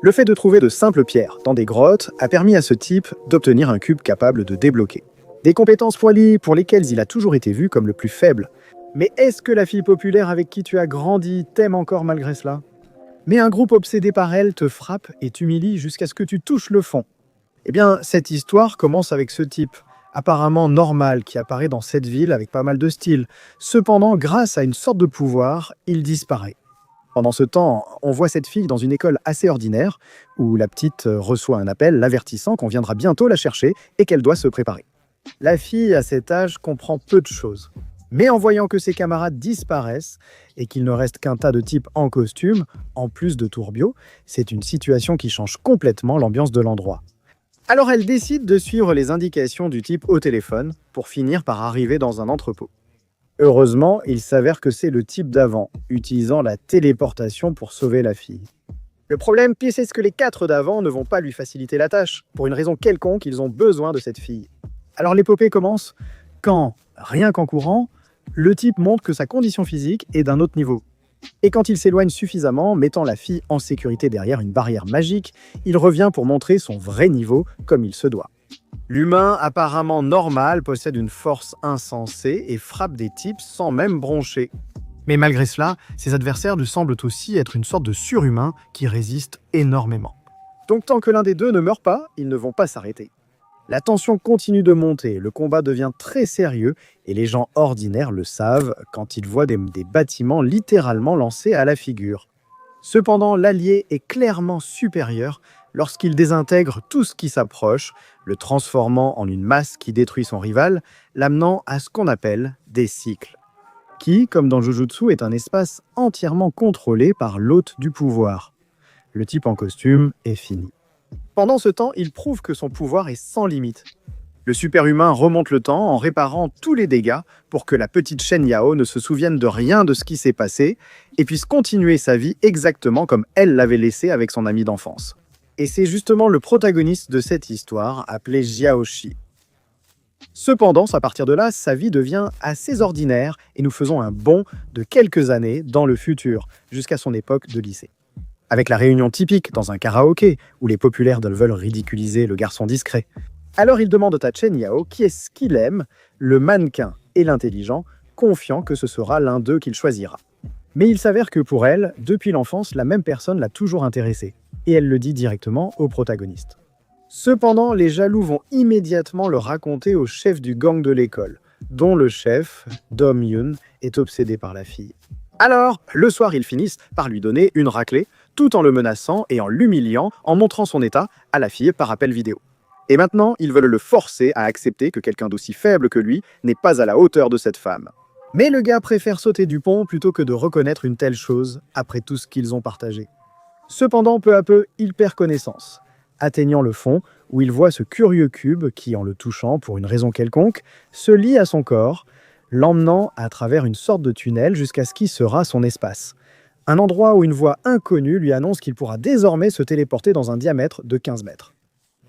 Le fait de trouver de simples pierres dans des grottes a permis à ce type d'obtenir un cube capable de débloquer. Des compétences pour lesquelles il a toujours été vu comme le plus faible. Mais est-ce que la fille populaire avec qui tu as grandi t'aime encore malgré cela? Mais un groupe obsédé par elle te frappe et t'humilie jusqu'à ce que tu touches le fond. Eh bien, cette histoire commence avec ce type, apparemment normal, qui apparaît dans cette ville avec pas mal de style. Cependant, grâce à une sorte de pouvoir, il disparaît. Pendant ce temps, on voit cette fille dans une école assez ordinaire, où la petite reçoit un appel l'avertissant qu'on viendra bientôt la chercher et qu'elle doit se préparer. La fille, à cet âge, comprend peu de choses. Mais en voyant que ses camarades disparaissent et qu'il ne reste qu'un tas de types en costume, en plus de tourbillons, c'est une situation qui change complètement l'ambiance de l'endroit. Alors elle décide de suivre les indications du type au téléphone pour finir par arriver dans un entrepôt. Heureusement, il s'avère que c'est le type d'avant, utilisant la téléportation pour sauver la fille. Le problème, c'est que les 4 d'avant ne vont pas lui faciliter la tâche. Pour une raison quelconque, ils ont besoin de cette fille. Alors l'épopée commence quand, rien qu'en courant, le type montre que sa condition physique est d'un autre niveau. Et quand il s'éloigne suffisamment, mettant la fille en sécurité derrière une barrière magique, il revient pour montrer son vrai niveau comme il se doit. L'humain, apparemment normal, possède une force insensée et frappe des types sans même broncher. Mais malgré cela, ses adversaires lui semblent aussi être une sorte de surhumain qui résiste énormément. Donc tant que l'un des deux ne meurt pas, ils ne vont pas s'arrêter. La tension continue de monter, le combat devient très sérieux et les gens ordinaires le savent quand ils voient des bâtiments littéralement lancés à la figure. Cependant, l'allié est clairement supérieur lorsqu'il désintègre tout ce qui s'approche, le transformant en une masse qui détruit son rival, l'amenant à ce qu'on appelle des cycles, qui, comme dans Jujutsu, est un espace entièrement contrôlé par l'hôte du pouvoir. Le type en costume est fini. Pendant ce temps, il prouve que son pouvoir est sans limite. Le super-humain remonte le temps en réparant tous les dégâts pour que la petite Shen Yao ne se souvienne de rien de ce qui s'est passé et puisse continuer sa vie exactement comme elle l'avait laissé avec son ami d'enfance. Et c'est justement le protagoniste de cette histoire, appelé Jiaoshi. Cependant, à partir de là, sa vie devient assez ordinaire et nous faisons un bond de quelques années dans le futur, jusqu'à son époque de lycée. Avec la réunion typique dans un karaoké, où les populaires veulent ridiculiser le garçon discret. Alors il demande à Chen Yao qui est-ce qu'il aime, le mannequin et l'intelligent, confiant que ce sera l'un d'eux qu'il choisira. Mais il s'avère que pour elle, depuis l'enfance, la même personne l'a toujours intéressée, et elle le dit directement au protagoniste. Cependant, les jaloux vont immédiatement le raconter au chef du gang de l'école, dont le chef, Dom Yun, est obsédé par la fille. Alors, le soir, ils finissent par lui donner une raclée, tout en le menaçant et en l'humiliant, en montrant son état à la fille par appel vidéo. Et maintenant, ils veulent le forcer à accepter que quelqu'un d'aussi faible que lui n'est pas à la hauteur de cette femme. Mais le gars préfère sauter du pont plutôt que de reconnaître une telle chose après tout ce qu'ils ont partagé. Cependant, peu à peu, il perd connaissance, atteignant le fond, où il voit ce curieux cube qui, en le touchant pour une raison quelconque, se lie à son corps, l'emmenant à travers une sorte de tunnel jusqu'à ce qui sera son espace. Un endroit où une voix inconnue lui annonce qu'il pourra désormais se téléporter dans un diamètre de 15 mètres.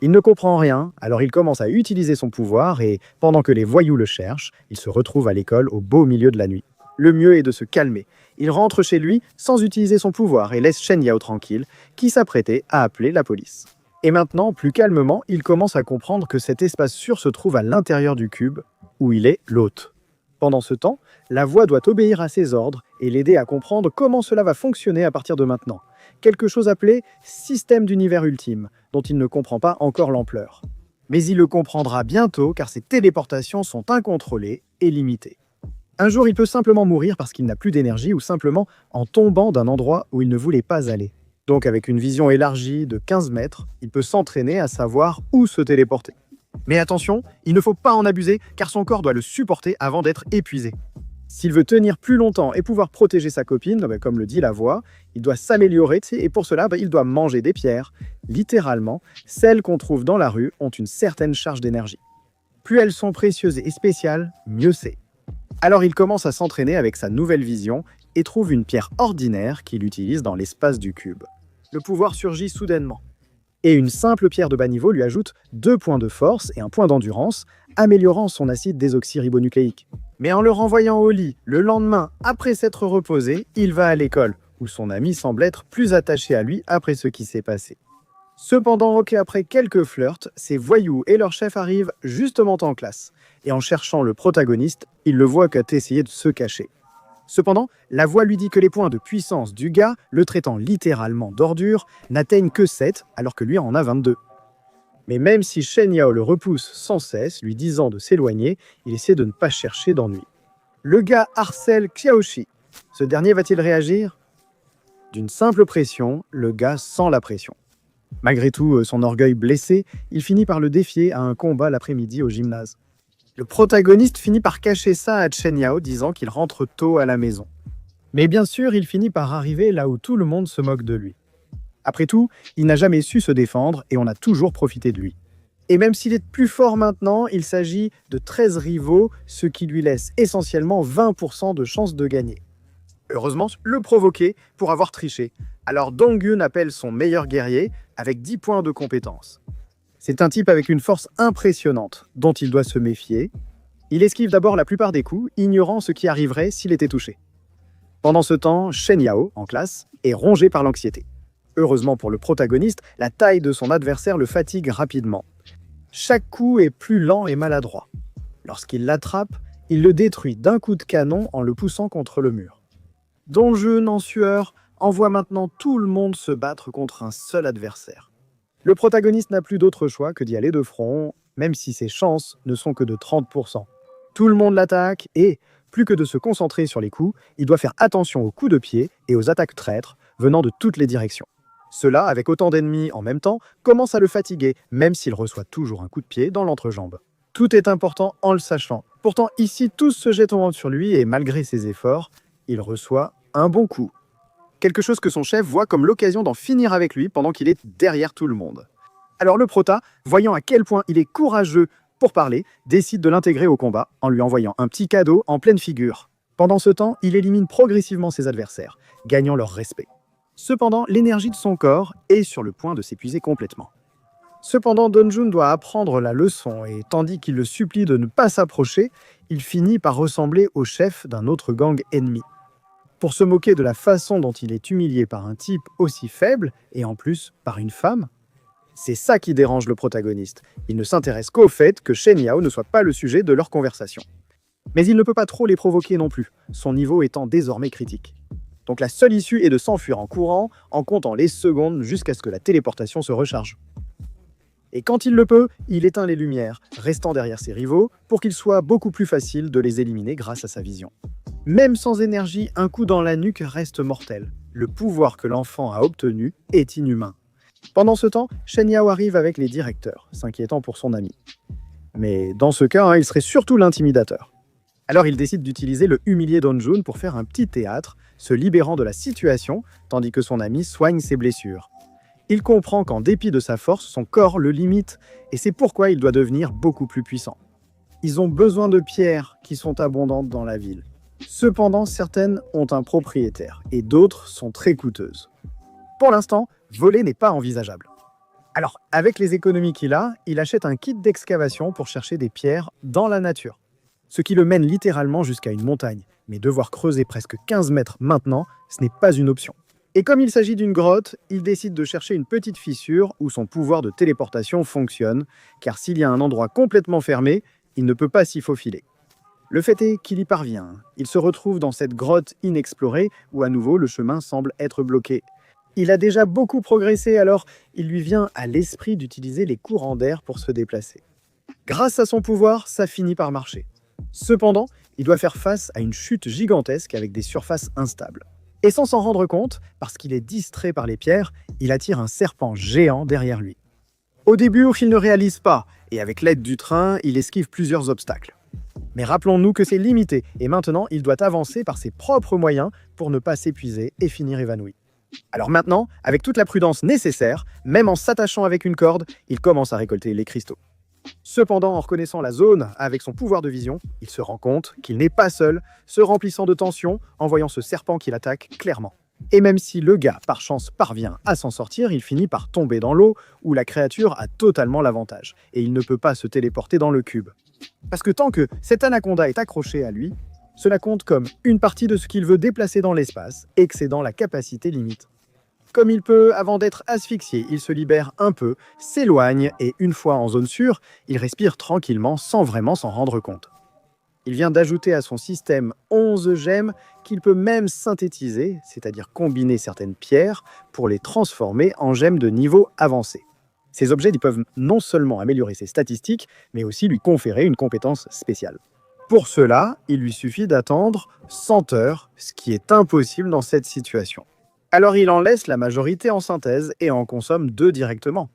Il ne comprend rien, alors il commence à utiliser son pouvoir et, pendant que les voyous le cherchent, il se retrouve à l'école au beau milieu de la nuit. Le mieux est de se calmer. Il rentre chez lui sans utiliser son pouvoir et laisse Shen Yao tranquille, qui s'apprêtait à appeler la police. Et maintenant, plus calmement, il commence à comprendre que cet espace sûr se trouve à l'intérieur du cube, où il est l'hôte. Pendant ce temps, la voix doit obéir à ses ordres et l'aider à comprendre comment cela va fonctionner à partir de maintenant. Quelque chose appelé « système d'univers ultime », dont il ne comprend pas encore l'ampleur. Mais il le comprendra bientôt car ses téléportations sont incontrôlées et limitées. Un jour, il peut simplement mourir parce qu'il n'a plus d'énergie ou simplement en tombant d'un endroit où il ne voulait pas aller. Donc avec une vision élargie de 15 mètres, il peut s'entraîner à savoir où se téléporter. Mais attention, il ne faut pas en abuser car son corps doit le supporter avant d'être épuisé. S'il veut tenir plus longtemps et pouvoir protéger sa copine, comme le dit la voix, il doit s'améliorer et pour cela, il doit manger des pierres. Littéralement, celles qu'on trouve dans la rue ont une certaine charge d'énergie. Plus elles sont précieuses et spéciales, mieux c'est. Alors il commence à s'entraîner avec sa nouvelle vision et trouve une pierre ordinaire qu'il utilise dans l'espace du cube. Le pouvoir surgit soudainement. Et une simple pierre de bas niveau lui ajoute 2 points de force et 1 point d'endurance, améliorant son acide désoxyribonucléique. Mais en le renvoyant au lit, le lendemain, après s'être reposé, il va à l'école, où son ami semble être plus attaché à lui après ce qui s'est passé. Cependant, après quelques flirts, ces voyous et leur chef arrivent justement en classe, et en cherchant le protagoniste, ils le voient essayer de se cacher. Cependant, la voix lui dit que les points de puissance du gars, le traitant littéralement d'ordure, n'atteignent que 7, alors que lui en a 22. Mais même si Shen Yao le repousse sans cesse, lui disant de s'éloigner, il essaie de ne pas chercher d'ennui. Le gars harcèle Xiaoxi. Ce dernier va-t-il réagir? D'une simple pression, le gars sent la pression. Malgré tout, son orgueil blessé, il finit par le défier à un combat l'après-midi au gymnase. Le protagoniste finit par cacher ça à Shen Yao, disant qu'il rentre tôt à la maison. Mais bien sûr, il finit par arriver là où tout le monde se moque de lui. Après tout, il n'a jamais su se défendre et on a toujours profité de lui. Et même s'il est plus fort maintenant, il s'agit de 13 rivaux, ce qui lui laisse essentiellement 20% de chances de gagner. Heureusement, le provoquer pour avoir triché. Alors Dong-Yun appelle son meilleur guerrier avec 10 points de compétence. C'est un type avec une force impressionnante, dont il doit se méfier. Il esquive d'abord la plupart des coups, ignorant ce qui arriverait s'il était touché. Pendant ce temps, Shen Yao, en classe, est rongé par l'anxiété. Heureusement pour le protagoniste, la taille de son adversaire le fatigue rapidement. Chaque coup est plus lent et maladroit. Lorsqu'il l'attrape, il le détruit d'un coup de canon en le poussant contre le mur. Dong-Jun, en sueur, envoie maintenant tout le monde se battre contre un seul adversaire. Le protagoniste n'a plus d'autre choix que d'y aller de front, même si ses chances ne sont que de 30%. Tout le monde l'attaque et, plus que de se concentrer sur les coups, il doit faire attention aux coups de pied et aux attaques traîtres venant de toutes les directions. Cela, avec autant d'ennemis en même temps, commence à le fatiguer, même s'il reçoit toujours un coup de pied dans l'entrejambe. Tout est important en le sachant. Pourtant, ici, tous se jettent en sur lui et malgré ses efforts, il reçoit un bon coup. Quelque chose que son chef voit comme l'occasion d'en finir avec lui pendant qu'il est derrière tout le monde. Alors le prota, voyant à quel point il est courageux pour parler, décide de l'intégrer au combat en lui envoyant un petit cadeau en pleine figure. Pendant ce temps, il élimine progressivement ses adversaires, gagnant leur respect. Cependant, l'énergie de son corps est sur le point de s'épuiser complètement. Cependant, Dong-Jun doit apprendre la leçon et tandis qu'il le supplie de ne pas s'approcher, il finit par ressembler au chef d'un autre gang ennemi. Pour se moquer de la façon dont il est humilié par un type aussi faible, et en plus par une femme, c'est ça qui dérange le protagoniste. Il ne s'intéresse qu'au fait que Shen Yao ne soit pas le sujet de leur conversation. Mais il ne peut pas trop les provoquer non plus, son niveau étant désormais critique. Donc la seule issue est de s'enfuir en courant, en comptant les secondes jusqu'à ce que la téléportation se recharge. Et quand il le peut, il éteint les lumières, restant derrière ses rivaux, pour qu'il soit beaucoup plus facile de les éliminer grâce à sa vision. Même sans énergie, un coup dans la nuque reste mortel. Le pouvoir que l'enfant a obtenu est inhumain. Pendant ce temps, Shen Yao arrive avec les directeurs, s'inquiétant pour son ami. Mais dans ce cas, il serait surtout l'intimidateur. Alors il décide d'utiliser le humilié Dong-Jun pour faire un petit théâtre, se libérant de la situation, tandis que son ami soigne ses blessures. Il comprend qu'en dépit de sa force, son corps le limite, et c'est pourquoi il doit devenir beaucoup plus puissant. Ils ont besoin de pierres qui sont abondantes dans la ville. Cependant, certaines ont un propriétaire, et d'autres sont très coûteuses. Pour l'instant, voler n'est pas envisageable. Alors, avec les économies qu'il a, il achète un kit d'excavation pour chercher des pierres dans la nature. Ce qui le mène littéralement jusqu'à une montagne. Mais devoir creuser presque 15 mètres maintenant, ce n'est pas une option. Et comme il s'agit d'une grotte, il décide de chercher une petite fissure où son pouvoir de téléportation fonctionne, car s'il y a un endroit complètement fermé, il ne peut pas s'y faufiler. Le fait est qu'il y parvient. Il se retrouve dans cette grotte inexplorée où à nouveau le chemin semble être bloqué. Il a déjà beaucoup progressé, alors il lui vient à l'esprit d'utiliser les courants d'air pour se déplacer. Grâce à son pouvoir, ça finit par marcher. Cependant, il doit faire face à une chute gigantesque avec des surfaces instables. Et sans s'en rendre compte, parce qu'il est distrait par les pierres, il attire un serpent géant derrière lui. Au début, il ne réalise pas, et avec l'aide du train, il esquive plusieurs obstacles. Mais rappelons-nous que c'est limité, et maintenant, il doit avancer par ses propres moyens pour ne pas s'épuiser et finir évanoui. Alors maintenant, avec toute la prudence nécessaire, même en s'attachant avec une corde, il commence à récolter les cristaux. Cependant, en reconnaissant la zone avec son pouvoir de vision, il se rend compte qu'il n'est pas seul, se remplissant de tension en voyant ce serpent qui l'attaque clairement. Et même si le gars, par chance, parvient à s'en sortir, il finit par tomber dans l'eau où la créature a totalement l'avantage, et il ne peut pas se téléporter dans le cube. Parce que tant que cet anaconda est accroché à lui, Cela compte comme une partie de ce qu'il veut déplacer dans l'espace, excédant la capacité limite. Comme il peut, avant d'être asphyxié, il se libère un peu, s'éloigne et une fois en zone sûre, il respire tranquillement sans vraiment s'en rendre compte. Il vient d'ajouter à son système 11 gemmes qu'il peut même synthétiser, c'est-à-dire combiner certaines pierres pour les transformer en gemmes de niveau avancé. Ces objets ils peuvent non seulement améliorer ses statistiques, mais aussi lui conférer une compétence spéciale. Pour cela, il lui suffit d'attendre 100 heures, ce qui est impossible dans cette situation. Alors il en laisse la majorité en synthèse et en consomme 2 directement.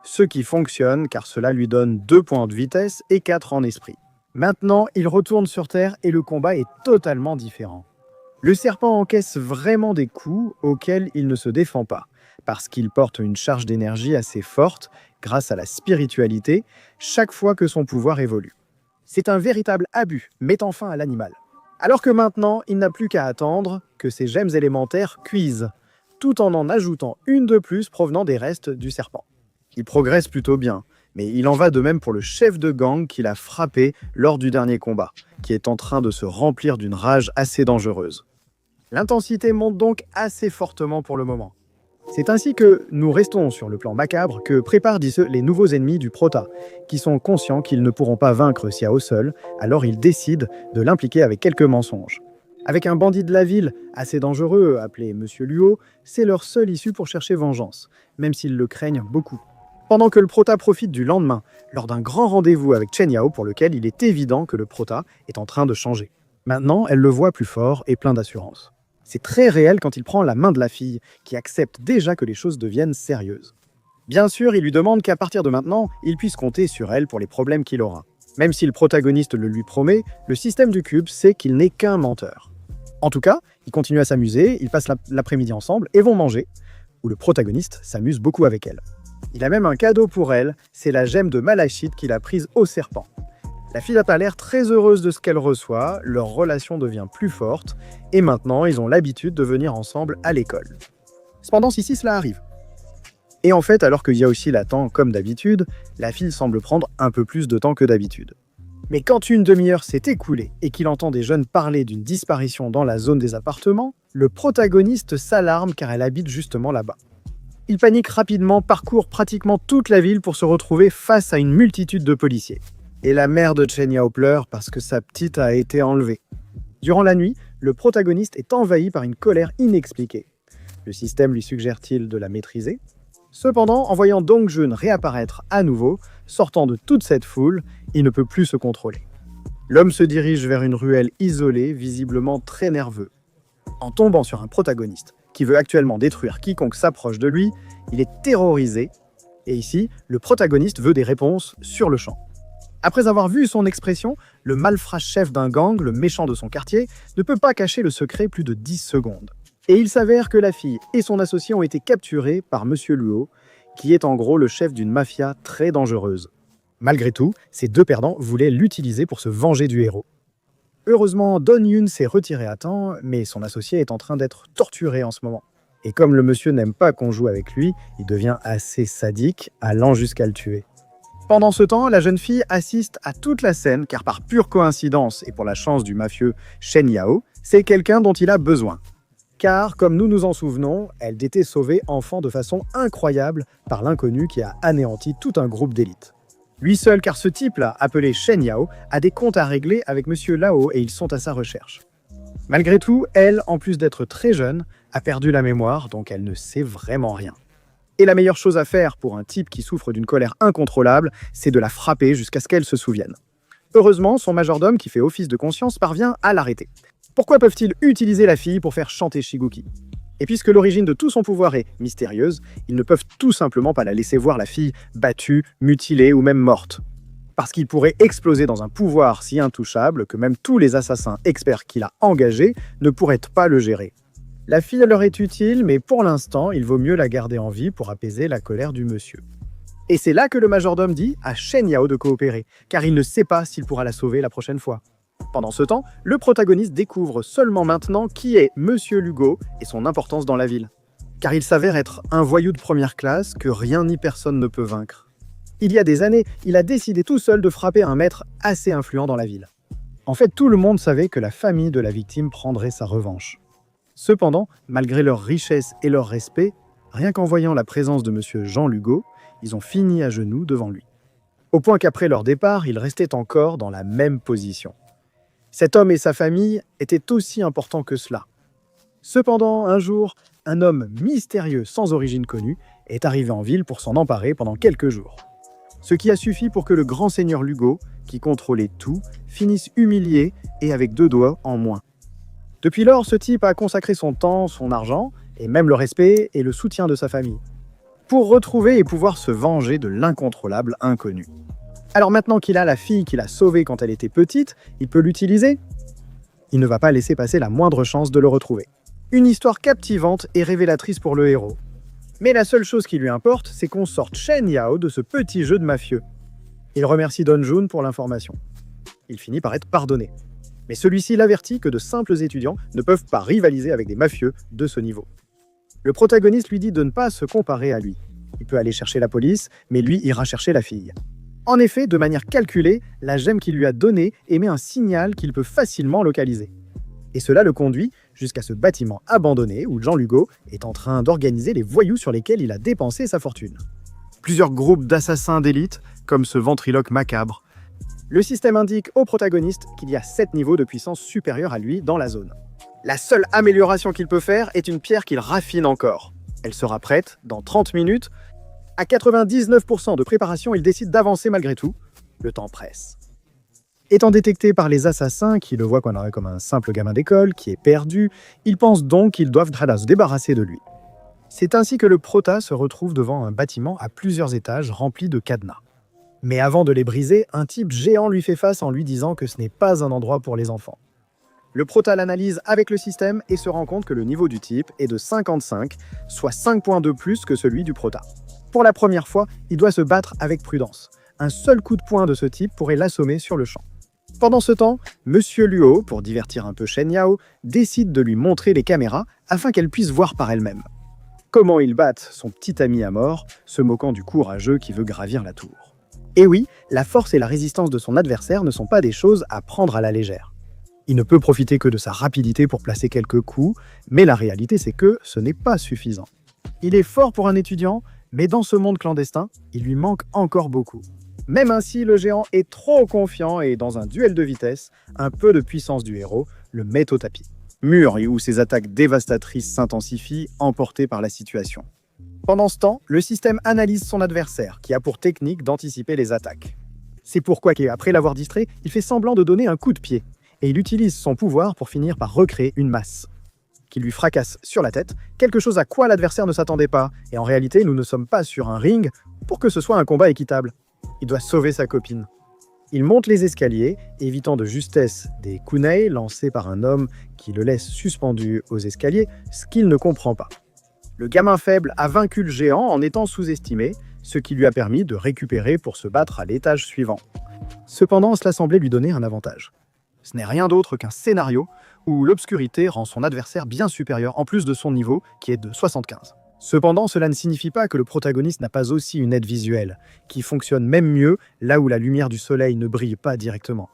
Ce qui fonctionne car cela lui donne 2 points de vitesse et 4 en esprit. Maintenant, il retourne sur Terre et le combat est totalement différent. Le serpent encaisse vraiment des coups auxquels il ne se défend pas, parce qu'il porte une charge d'énergie assez forte grâce à la spiritualité chaque fois que son pouvoir évolue. C'est un véritable abus, mettant fin à l'animal. Alors que maintenant, il n'a plus qu'à attendre que ses gemmes élémentaires cuisent, tout en ajoutant une de plus provenant des restes du serpent. Il progresse plutôt bien, mais il en va de même pour le chef de gang qu'il a frappé lors du dernier combat, qui est en train de se remplir d'une rage assez dangereuse. L'intensité monte donc assez fortement pour le moment. C'est ainsi que nous restons sur le plan macabre que préparent les nouveaux ennemis du Prota, qui sont conscients qu'ils ne pourront pas vaincre Xiao seul, alors ils décident de l'impliquer avec quelques mensonges. Avec un bandit de la ville assez dangereux, appelé Monsieur Luo, c'est leur seule issue pour chercher vengeance, même s'ils le craignent beaucoup. Pendant que le Prota profite du lendemain, lors d'un grand rendez-vous avec Chen Yao pour lequel il est évident que le Prota est en train de changer. Maintenant, elle le voit plus fort et plein d'assurance. C'est très réel quand il prend la main de la fille, qui accepte déjà que les choses deviennent sérieuses. Bien sûr, il lui demande qu'à partir de maintenant, il puisse compter sur elle pour les problèmes qu'il aura. Même si le protagoniste le lui promet, le système du cube sait qu'il n'est qu'un menteur. En tout cas, ils continuent à s'amuser, ils passent l'après-midi ensemble et vont manger, où le protagoniste s'amuse beaucoup avec elle. Il a même un cadeau pour elle, c'est la gemme de malachite qu'il a prise au serpent. La fille n'a pas l'air très heureuse de ce qu'elle reçoit, leur relation devient plus forte, et maintenant ils ont l'habitude de venir ensemble à l'école. Cependant, si cela arrive. Et en fait, alors que Yaoshi l'attend comme d'habitude, la fille semble prendre un peu plus de temps que d'habitude. Mais quand une demi-heure s'est écoulée et qu'il entend des jeunes parler d'une disparition dans la zone des appartements, le protagoniste s'alarme car elle habite justement là-bas. Il panique rapidement, parcourt pratiquement toute la ville pour se retrouver face à une multitude de policiers. Et la mère de Chen Yao pleure parce que sa petite a été enlevée. Durant la nuit, le protagoniste est envahi par une colère inexpliquée. Le système lui suggère-t-il de la maîtriser ? Cependant, en voyant Dong Jun réapparaître à nouveau, sortant de toute cette foule, il ne peut plus se contrôler. L'homme se dirige vers une ruelle isolée, visiblement très nerveux. En tombant sur un protagoniste qui veut actuellement détruire quiconque s'approche de lui, il est terrorisé, et ici, le protagoniste veut des réponses sur le champ. Après avoir vu son expression, le malfrat chef d'un gang, le méchant de son quartier, ne peut pas cacher le secret plus de 10 secondes. Et il s'avère que la fille et son associé ont été capturés par Monsieur Luo, qui est en gros le chef d'une mafia très dangereuse. Malgré tout, ces deux perdants voulaient l'utiliser pour se venger du héros. Heureusement, Don Yun s'est retiré à temps, mais son associé est en train d'être torturé en ce moment. Et comme le monsieur n'aime pas qu'on joue avec lui, il devient assez sadique, allant jusqu'à le tuer. Pendant ce temps, la jeune fille assiste à toute la scène, car par pure coïncidence et pour la chance du mafieux Chen Yao, c'est quelqu'un dont il a besoin. Car, comme nous nous en souvenons, elle était sauvée enfant de façon incroyable par l'inconnu qui a anéanti tout un groupe d'élite. Lui seul, car ce type-là, appelé Chen Yao, a des comptes à régler avec Monsieur Lao et ils sont à sa recherche. Malgré tout, elle, en plus d'être très jeune, a perdu la mémoire, donc elle ne sait vraiment rien. Et la meilleure chose à faire pour un type qui souffre d'une colère incontrôlable, c'est de la frapper jusqu'à ce qu'elle se souvienne. Heureusement, son majordome, qui fait office de conscience, parvient à l'arrêter. Pourquoi peuvent-ils utiliser la fille pour faire chanter Shiguki ? Et puisque l'origine de tout son pouvoir est mystérieuse, ils ne peuvent tout simplement pas la laisser voir la fille battue, mutilée ou même morte. Parce qu'il pourrait exploser dans un pouvoir si intouchable que même tous les assassins experts qu'il a engagés ne pourraient pas le gérer. La fille leur est utile, mais pour l'instant, il vaut mieux la garder en vie pour apaiser la colère du monsieur. Et c'est là que le majordome dit à Chen Yao de coopérer, car il ne sait pas s'il pourra la sauver la prochaine fois. Pendant ce temps, le protagoniste découvre seulement maintenant qui est Monsieur Lugo et son importance dans la ville. Car il s'avère être un voyou de première classe que rien ni personne ne peut vaincre. Il y a des années, il a décidé tout seul de frapper un maître assez influent dans la ville. En fait, tout le monde savait que la famille de la victime prendrait sa revanche. Cependant, malgré leur richesse et leur respect, rien qu'en voyant la présence de M. Jean Lugo, ils ont fini à genoux devant lui. Au point qu'après leur départ, ils restaient encore dans la même position. Cet homme et sa famille étaient aussi importants que cela. Cependant, un jour, un homme mystérieux sans origine connue est arrivé en ville pour s'en emparer pendant quelques jours. Ce qui a suffi pour que le grand seigneur Lugo, qui contrôlait tout, finisse humilié et avec 2 doigts en moins. Depuis lors, ce type a consacré son temps, son argent, et même le respect et le soutien de sa famille, pour retrouver et pouvoir se venger de l'incontrôlable inconnu. Alors maintenant qu'il a la fille qu'il a sauvée quand elle était petite, il peut l'utiliser. Il ne va pas laisser passer la moindre chance de le retrouver. Une histoire captivante et révélatrice pour le héros. Mais la seule chose qui lui importe, c'est qu'on sorte Shen Yao de ce petit jeu de mafieux. Il remercie Don Jun pour l'information. Il finit par être pardonné. Mais celui-ci l'avertit que de simples étudiants ne peuvent pas rivaliser avec des mafieux de ce niveau. Le protagoniste lui dit de ne pas se comparer à lui. Il peut aller chercher la police, mais lui ira chercher la fille. En effet, de manière calculée, la gemme qu'il lui a donnée émet un signal qu'il peut facilement localiser. Et cela le conduit jusqu'à ce bâtiment abandonné où Jean Lugo est en train d'organiser les voyous sur lesquels il a dépensé sa fortune. Plusieurs groupes d'assassins d'élite, comme ce ventriloque macabre. Le système indique au protagoniste qu'il y a 7 niveaux de puissance supérieure à lui dans la zone. La seule amélioration qu'il peut faire est une pierre qu'il raffine encore. Elle sera prête dans 30 minutes. À 99% de préparation, il décide d'avancer malgré tout. Le temps presse. Étant détecté par les assassins, qui le voient comme un simple gamin d'école, qui est perdu, ils pensent donc qu'ils doivent se débarrasser de lui. C'est ainsi que le prota se retrouve devant un bâtiment à plusieurs étages rempli de cadenas. Mais avant de les briser, un type géant lui fait face en lui disant que ce n'est pas un endroit pour les enfants. Le prota l'analyse avec le système et se rend compte que le niveau du type est de 55, soit 5 points de plus que celui du prota. Pour la première fois, il doit se battre avec prudence. Un seul coup de poing de ce type pourrait l'assommer sur le champ. Pendant ce temps, Monsieur Luo, pour divertir un peu Shen Yao, décide de lui montrer les caméras afin qu'elle puisse voir par elle-même comment il batte son petit ami à mort, se moquant du courageux qui veut gravir la tour. Et oui, la force et la résistance de son adversaire ne sont pas des choses à prendre à la légère. Il ne peut profiter que de sa rapidité pour placer quelques coups, mais la réalité c'est que ce n'est pas suffisant. Il est fort pour un étudiant, mais dans ce monde clandestin, il lui manque encore beaucoup. Même ainsi, le géant est trop confiant et dans un duel de vitesse, un peu de puissance du héros le met au tapis. Mur où ses attaques dévastatrices s'intensifient, emportées par la situation. Pendant ce temps, le système analyse son adversaire, qui a pour technique d'anticiper les attaques. C'est pourquoi, après l'avoir distrait, il fait semblant de donner un coup de pied, et il utilise son pouvoir pour finir par recréer une masse, qui lui fracasse sur la tête, quelque chose à quoi l'adversaire ne s'attendait pas, et en réalité, nous ne sommes pas sur un ring pour que ce soit un combat équitable. Il doit sauver sa copine. Il monte les escaliers, évitant de justesse des kunai lancés par un homme qui le laisse suspendu aux escaliers, ce qu'il ne comprend pas. Le gamin faible a vaincu le géant en étant sous-estimé, ce qui lui a permis de récupérer pour se battre à l'étage suivant. Cependant, cela semblait lui donner un avantage. Ce n'est rien d'autre qu'un scénario où l'obscurité rend son adversaire bien supérieur en plus de son niveau qui est de 75. Cependant, cela ne signifie pas que le protagoniste n'a pas aussi une aide visuelle, qui fonctionne même mieux là où la lumière du soleil ne brille pas directement.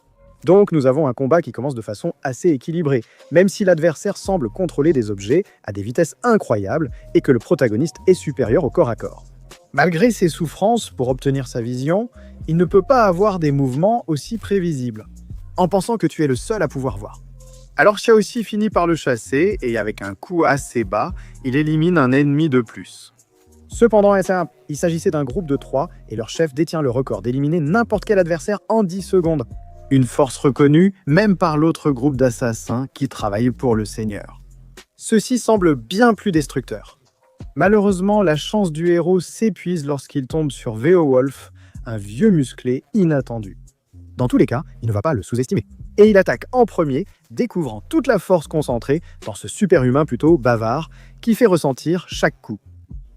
Donc nous avons un combat qui commence de façon assez équilibrée, même si l'adversaire semble contrôler des objets à des vitesses incroyables et que le protagoniste est supérieur au corps à corps. Malgré ses souffrances pour obtenir sa vision, il ne peut pas avoir des mouvements aussi prévisibles, en pensant que tu es le seul à pouvoir voir. Alors Xiaoxi finit par le chasser et avec un coup assez bas, il élimine un ennemi de plus. Cependant, il s'agissait d'un groupe de 3 et leur chef détient le record d'éliminer n'importe quel adversaire en 10 secondes. Une force reconnue même par l'autre groupe d'assassins qui travaillent pour le Seigneur. Ceci semble bien plus destructeur. Malheureusement, la chance du héros s'épuise lorsqu'il tombe sur Veo Wolf, un vieux musclé inattendu. Dans tous les cas, il ne va pas le sous-estimer. Et il attaque en premier, découvrant toute la force concentrée dans ce super-humain plutôt bavard qui fait ressentir chaque coup.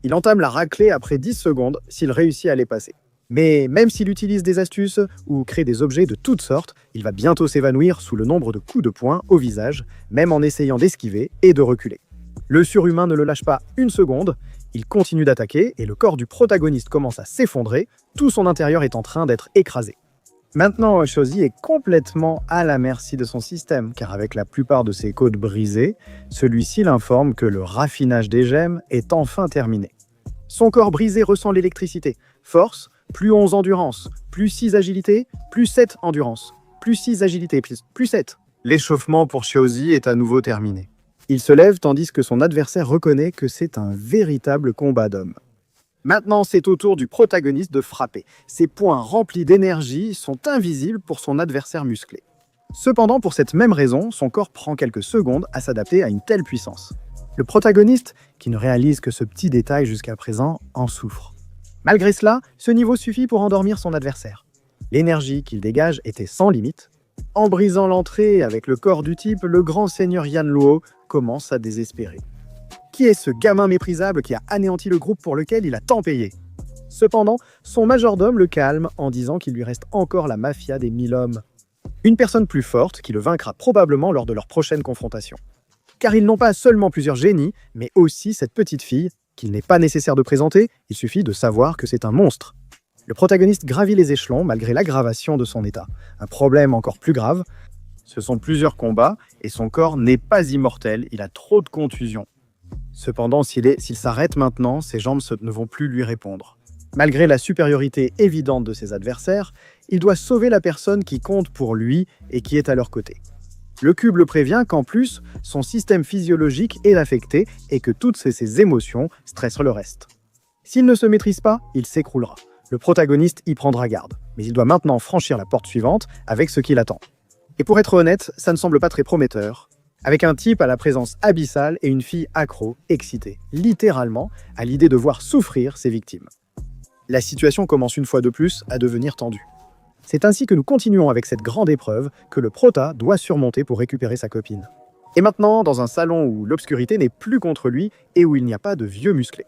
Il entame la raclée après 10 secondes s'il réussit à les passer. Mais même s'il utilise des astuces ou crée des objets de toutes sortes, il va bientôt s'évanouir sous le nombre de coups de poing au visage, même en essayant d'esquiver et de reculer. Le surhumain ne le lâche pas une seconde, il continue d'attaquer et le corps du protagoniste commence à s'effondrer, tout son intérieur est en train d'être écrasé. Maintenant, Shoji est complètement à la merci de son système, car avec la plupart de ses côtes brisées, celui-ci l'informe que le raffinage des gemmes est enfin terminé. Son corps brisé ressent l'électricité. Force, plus 11 endurance, plus 6 agilité, plus 7 endurance, plus 6 agilité, plus 7. L'échauffement pour Shoji est à nouveau terminé. Il se lève tandis que son adversaire reconnaît que c'est un véritable combat d'hommes. Maintenant, c'est au tour du protagoniste de frapper. Ses poings remplis d'énergie sont invisibles pour son adversaire musclé. Cependant, pour cette même raison, son corps prend quelques secondes à s'adapter à une telle puissance. Le protagoniste, qui ne réalise que ce petit détail jusqu'à présent, en souffre. Malgré cela, ce niveau suffit pour endormir son adversaire. L'énergie qu'il dégage était sans limite. En brisant l'entrée avec le corps du type, le grand seigneur Yan Luo commence à désespérer. Qui est ce gamin méprisable qui a anéanti le groupe pour lequel il a tant payé? Cependant, son majordome le calme en disant qu'il lui reste encore la mafia des 1000 hommes. Une personne plus forte qui le vaincra probablement lors de leur prochaine confrontation. Car ils n'ont pas seulement plusieurs génies, mais aussi cette petite fille, qu'il n'est pas nécessaire de présenter, il suffit de savoir que c'est un monstre. Le protagoniste gravit les échelons malgré l'aggravation de son état. Un problème encore plus grave, ce sont plusieurs combats et son corps n'est pas immortel, il a trop de contusions. Cependant, s'il s'arrête maintenant, ses jambes ne vont plus lui répondre. Malgré la supériorité évidente de ses adversaires, il doit sauver la personne qui compte pour lui et qui est à leur côté. Le cube le prévient qu'en plus, son système physiologique est affecté et que toutes ses émotions stressent le reste. S'il ne se maîtrise pas, il s'écroulera. Le protagoniste y prendra garde, mais il doit maintenant franchir la porte suivante avec ce qui l'attend. Et pour être honnête, ça ne semble pas très prometteur, avec un type à la présence abyssale et une fille accro, excitée, littéralement, à l'idée de voir souffrir ses victimes. La situation commence une fois de plus à devenir tendue. C'est ainsi que nous continuons avec cette grande épreuve que le prota doit surmonter pour récupérer sa copine. Et maintenant, dans un salon où l'obscurité n'est plus contre lui et où il n'y a pas de vieux musclés.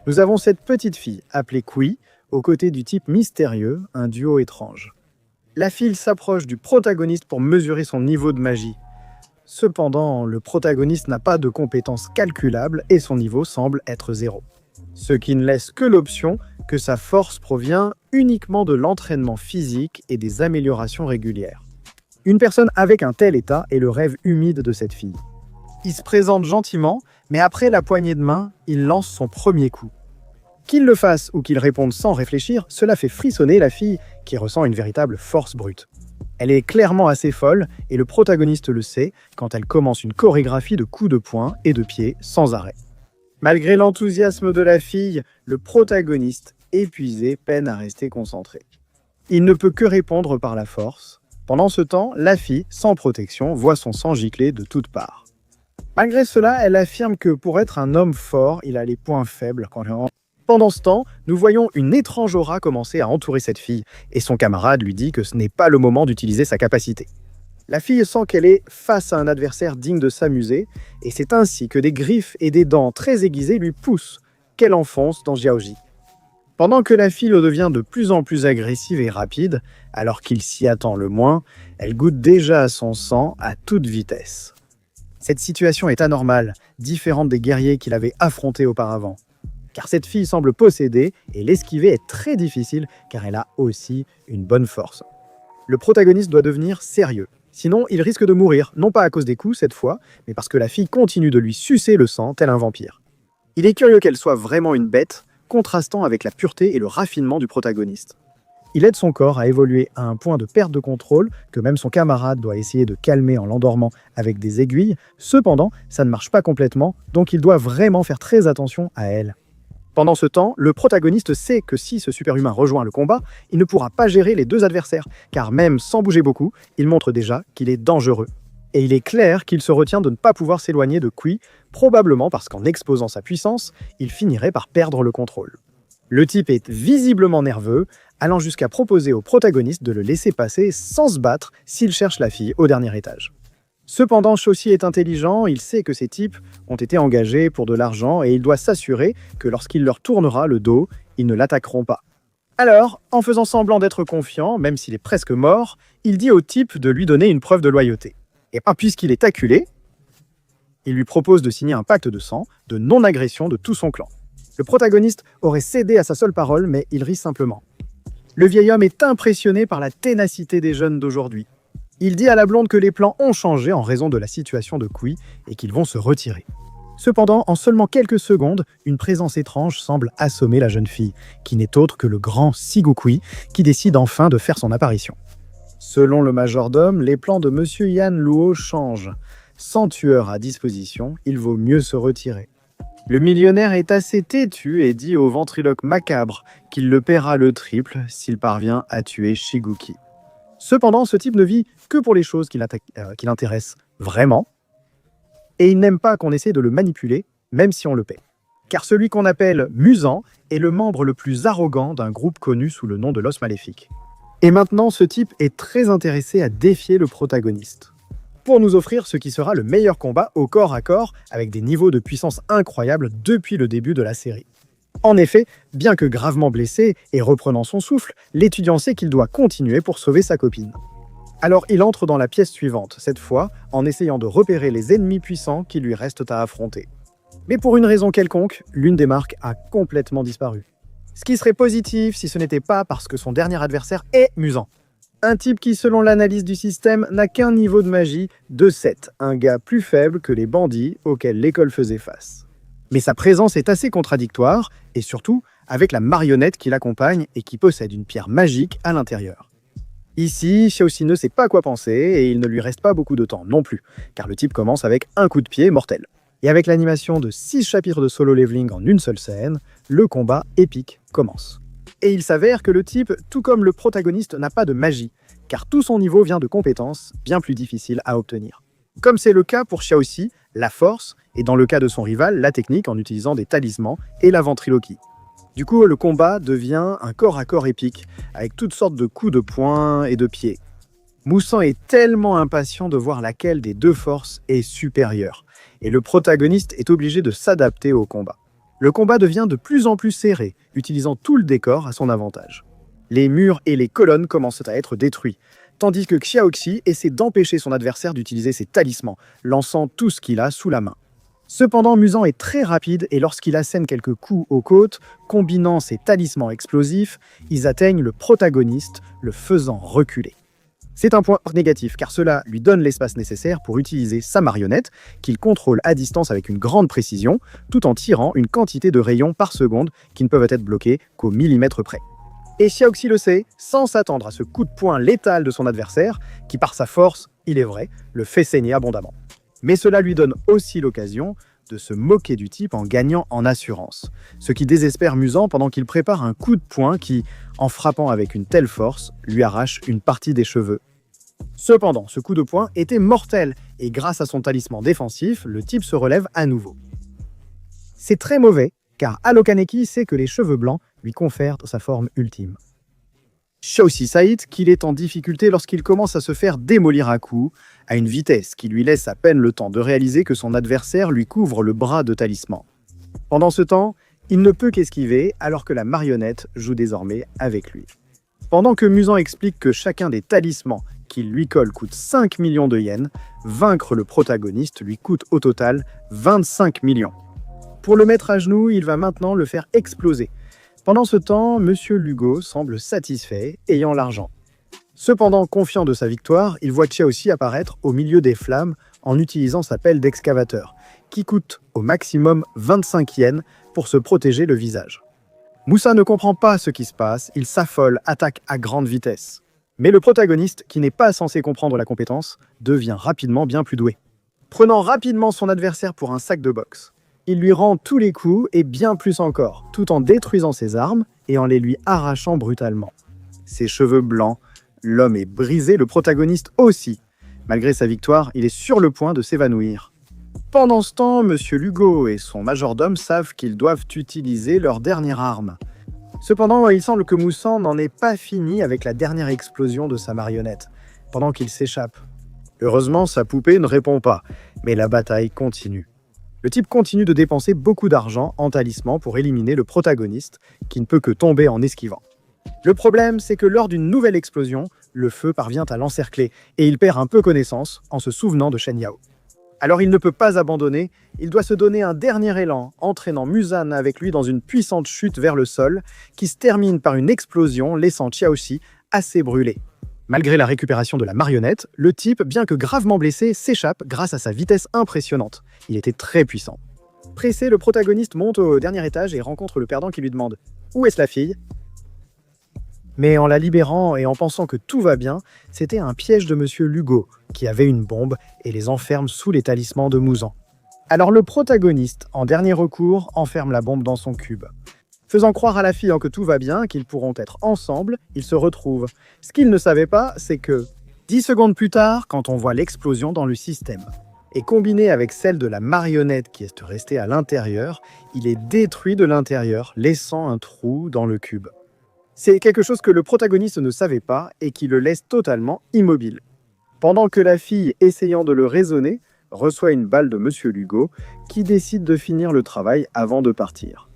Nous avons cette petite fille, appelée Kui, aux côtés du type mystérieux, un duo étrange. La fille s'approche du protagoniste pour mesurer son niveau de magie. Cependant, le protagoniste n'a pas de compétences calculables et son niveau semble être 0. Ce qui ne laisse que l'option que sa force provient uniquement de l'entraînement physique et des améliorations régulières. Une personne avec un tel état est le rêve humide de cette fille. Il se présente gentiment, mais après la poignée de main, il lance son premier coup. Qu'il le fasse ou qu'il réponde sans réfléchir, cela fait frissonner la fille qui ressent une véritable force brute. Elle est clairement assez folle et le protagoniste le sait quand elle commence une chorégraphie de coups de poing et de pied sans arrêt. Malgré l'enthousiasme de la fille, le protagoniste, épuisé, peine à rester concentré. Il ne peut que répondre par la force. Pendant ce temps, la fille, sans protection, voit son sang gicler de toutes parts. Malgré cela, elle affirme que pour être un homme fort, il a les points faibles quand il rentre. Pendant ce temps, nous voyons une étrange aura commencer à entourer cette fille, et son camarade lui dit que ce n'est pas le moment d'utiliser sa capacité. La fille sent qu'elle est face à un adversaire digne de s'amuser, et c'est ainsi que des griffes et des dents très aiguisées lui poussent, qu'elle enfonce dans Xiaoji. Pendant que la fille devient de plus en plus agressive et rapide, alors qu'il s'y attend le moins, elle goûte déjà à son sang à toute vitesse. Cette situation est anormale, différente des guerriers qu'il avait affrontés auparavant. Car cette fille semble possédée, et l'esquiver est très difficile car elle a aussi une bonne force. Le protagoniste doit devenir sérieux. Sinon, il risque de mourir, non pas à cause des coups cette fois, mais parce que la fille continue de lui sucer le sang tel un vampire. Il est curieux qu'elle soit vraiment une bête, contrastant avec la pureté et le raffinement du protagoniste. Il aide son corps à évoluer à un point de perte de contrôle que même son camarade doit essayer de calmer en l'endormant avec des aiguilles. Cependant, ça ne marche pas complètement, donc il doit vraiment faire très attention à elle. Pendant ce temps, le protagoniste sait que si ce super-humain rejoint le combat, il ne pourra pas gérer les deux adversaires, car même sans bouger beaucoup, il montre déjà qu'il est dangereux. Et il est clair qu'il se retient de ne pas pouvoir s'éloigner de Kui, probablement parce qu'en exposant sa puissance, il finirait par perdre le contrôle. Le type est visiblement nerveux, allant jusqu'à proposer au protagoniste de le laisser passer sans se battre s'il cherche la fille au dernier étage. Cependant, Shoji est intelligent, il sait que ces types ont été engagés pour de l'argent et il doit s'assurer que lorsqu'il leur tournera le dos, ils ne l'attaqueront pas. Alors, en faisant semblant d'être confiant, même s'il est presque mort, il dit au type de lui donner une preuve de loyauté. Et puisqu'il est acculé, il lui propose de signer un pacte de sang, de non-agression de tout son clan. Le protagoniste aurait cédé à sa seule parole, mais il rit simplement. Le vieil homme est impressionné par la ténacité des jeunes d'aujourd'hui. Il dit à la blonde que les plans ont changé en raison de la situation de Kui et qu'ils vont se retirer. Cependant, en seulement quelques secondes, une présence étrange semble assommer la jeune fille, qui n'est autre que le grand Sigu Kui, qui décide enfin de faire son apparition. Selon le majordome, les plans de Monsieur Yan Luo changent. Sans tueur à disposition, il vaut mieux se retirer. Le millionnaire est assez têtu et dit au ventriloque macabre qu'il le paiera le triple s'il parvient à tuer Shiguki. Cependant, ce type ne vit que pour les choses qui l'intéressent vraiment, et il n'aime pas qu'on essaie de le manipuler, même si on le paie. Car celui qu'on appelle Musan est le membre le plus arrogant d'un groupe connu sous le nom de l'Os Maléfique. Et maintenant, ce type est très intéressé à défier le protagoniste, pour nous offrir ce qui sera le meilleur combat au corps à corps, avec des niveaux de puissance incroyables depuis le début de la série. En effet, bien que gravement blessé et reprenant son souffle, l'étudiant sait qu'il doit continuer pour sauver sa copine. Alors il entre dans la pièce suivante, cette fois en essayant de repérer les ennemis puissants qui lui restent à affronter. Mais pour une raison quelconque, l'une des marques a complètement disparu. Ce qui serait positif si ce n'était pas parce que son dernier adversaire est Musan. Un type qui, selon l'analyse du système, n'a qu'un niveau de magie de 7, un gars plus faible que les bandits auxquels l'école faisait face. Mais sa présence est assez contradictoire, et surtout avec la marionnette qui l'accompagne et qui possède une pierre magique à l'intérieur. Ici, Xiaoxi ne sait pas quoi penser et il ne lui reste pas beaucoup de temps non plus, car le type commence avec un coup de pied mortel. Et avec l'animation de 6 chapitres de solo leveling en une seule scène, le combat épique commence. Et il s'avère que le type, tout comme le protagoniste, n'a pas de magie, car tout son niveau vient de compétences bien plus difficiles à obtenir. Comme c'est le cas pour Xiaoxi, la force, et dans le cas de son rival, la technique en utilisant des talismans et la ventriloquie. Du coup, le combat devient un corps à corps épique, avec toutes sortes de coups de poing et de pied. Musan est tellement impatient de voir laquelle des deux forces est supérieure, et le protagoniste est obligé de s'adapter au combat. Le combat devient de plus en plus serré, utilisant tout le décor à son avantage. Les murs et les colonnes commencent à être détruits, tandis que Xiaoxi essaie d'empêcher son adversaire d'utiliser ses talismans, lançant tout ce qu'il a sous la main. Cependant, Musan est très rapide et lorsqu'il assène quelques coups aux côtes, combinant ses talismans explosifs, ils atteignent le protagoniste, le faisant reculer. C'est un point négatif car cela lui donne l'espace nécessaire pour utiliser sa marionnette, qu'il contrôle à distance avec une grande précision, tout en tirant une quantité de rayons par seconde qui ne peuvent être bloqués qu'au millimètre près. Et Xiaoxi le sait, sans s'attendre à ce coup de poing létal de son adversaire, qui par sa force, il est vrai, le fait saigner abondamment. Mais cela lui donne aussi l'occasion de se moquer du type en gagnant en assurance, ce qui désespère Musan pendant qu'il prépare un coup de poing qui, en frappant avec une telle force, lui arrache une partie des cheveux. Cependant, ce coup de poing était mortel, et grâce à son talisman défensif, le type se relève à nouveau. C'est très mauvais, car Alo Kaneki sait que les cheveux blancs lui confèrent sa forme ultime. Xiaoxi sait qu'il est en difficulté lorsqu'il commence à se faire démolir à coups, à une vitesse qui lui laisse à peine le temps de réaliser que son adversaire lui couvre le bras de talisman. Pendant ce temps, il ne peut qu'esquiver alors que la marionnette joue désormais avec lui. Pendant que Musan explique que chacun des talismans qu'il lui colle coûte 5 millions de yens, vaincre le protagoniste lui coûte au total 25 millions. Pour le mettre à genoux, il va maintenant le faire exploser. Pendant ce temps, Monsieur Lugo semble satisfait, ayant l'argent. Cependant, confiant de sa victoire, il voit Xiaoxi apparaître au milieu des flammes en utilisant sa pelle d'excavateur, qui coûte au maximum 25 yens pour se protéger le visage. Musan ne comprend pas ce qui se passe, il s'affole, attaque à grande vitesse. Mais le protagoniste, qui n'est pas censé comprendre la compétence, devient rapidement bien plus doué. Prenant rapidement son adversaire pour un sac de boxe, il lui rend tous les coups et bien plus encore, tout en détruisant ses armes et en les lui arrachant brutalement. Ses cheveux blancs, l'homme est brisé, le protagoniste aussi. Malgré sa victoire, il est sur le point de s'évanouir. Pendant ce temps, Monsieur Lugo et son majordome savent qu'ils doivent utiliser leur dernière arme. Cependant, il semble que Musan n'en ait pas fini avec la dernière explosion de sa marionnette, pendant qu'il s'échappe. Heureusement, sa poupée ne répond pas, mais la bataille continue. Le type continue de dépenser beaucoup d'argent en talisman pour éliminer le protagoniste, qui ne peut que tomber en esquivant. Le problème, c'est que lors d'une nouvelle explosion, le feu parvient à l'encercler, et il perd un peu connaissance en se souvenant de Shen Yao. Alors il ne peut pas abandonner, il doit se donner un dernier élan, entraînant Muzan avec lui dans une puissante chute vers le sol, qui se termine par une explosion, laissant Xiaoxi assez brûlé. Malgré la récupération de la marionnette, le type, bien que gravement blessé, s'échappe grâce à sa vitesse impressionnante. Il était très puissant. Pressé, le protagoniste monte au dernier étage et rencontre le perdant qui lui demande « Où est-ce la fille ?» Mais en la libérant et en pensant que tout va bien, c'était un piège de Monsieur Lugo, qui avait une bombe et les enferme sous les talismans de Muzan. Alors le protagoniste, en dernier recours, enferme la bombe dans son cube. Faisant croire à la fille que tout va bien, qu'ils pourront être ensemble, ils se retrouvent. Ce qu'il ne savait pas, c'est que 10 secondes plus tard, quand on voit l'explosion dans le système, et combiné avec celle de la marionnette qui est restée à l'intérieur, il est détruit de l'intérieur, laissant un trou dans le cube. C'est quelque chose que le protagoniste ne savait pas et qui le laisse totalement immobile. Pendant que la fille, essayant de le raisonner, reçoit une balle de Monsieur Lugo, qui décide de finir le travail avant de partir.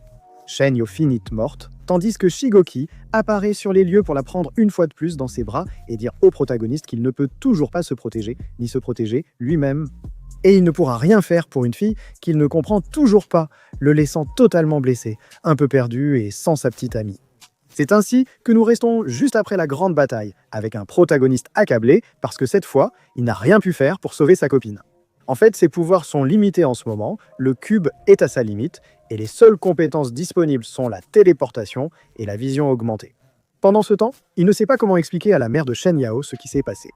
Shen Yo finit morte, tandis que Shigoki apparaît sur les lieux pour la prendre une fois de plus dans ses bras et dire au protagoniste qu'il ne peut toujours pas se protéger, ni se protéger lui-même. Et il ne pourra rien faire pour une fille qu'il ne comprend toujours pas, le laissant totalement blessé, un peu perdu et sans sa petite amie. C'est ainsi que nous restons juste après la grande bataille, avec un protagoniste accablé parce que cette fois, il n'a rien pu faire pour sauver sa copine. En fait, ses pouvoirs sont limités en ce moment, le cube est à sa limite, et les seules compétences disponibles sont la téléportation et la vision augmentée. Pendant ce temps, il ne sait pas comment expliquer à la mère de Shen Yao ce qui s'est passé.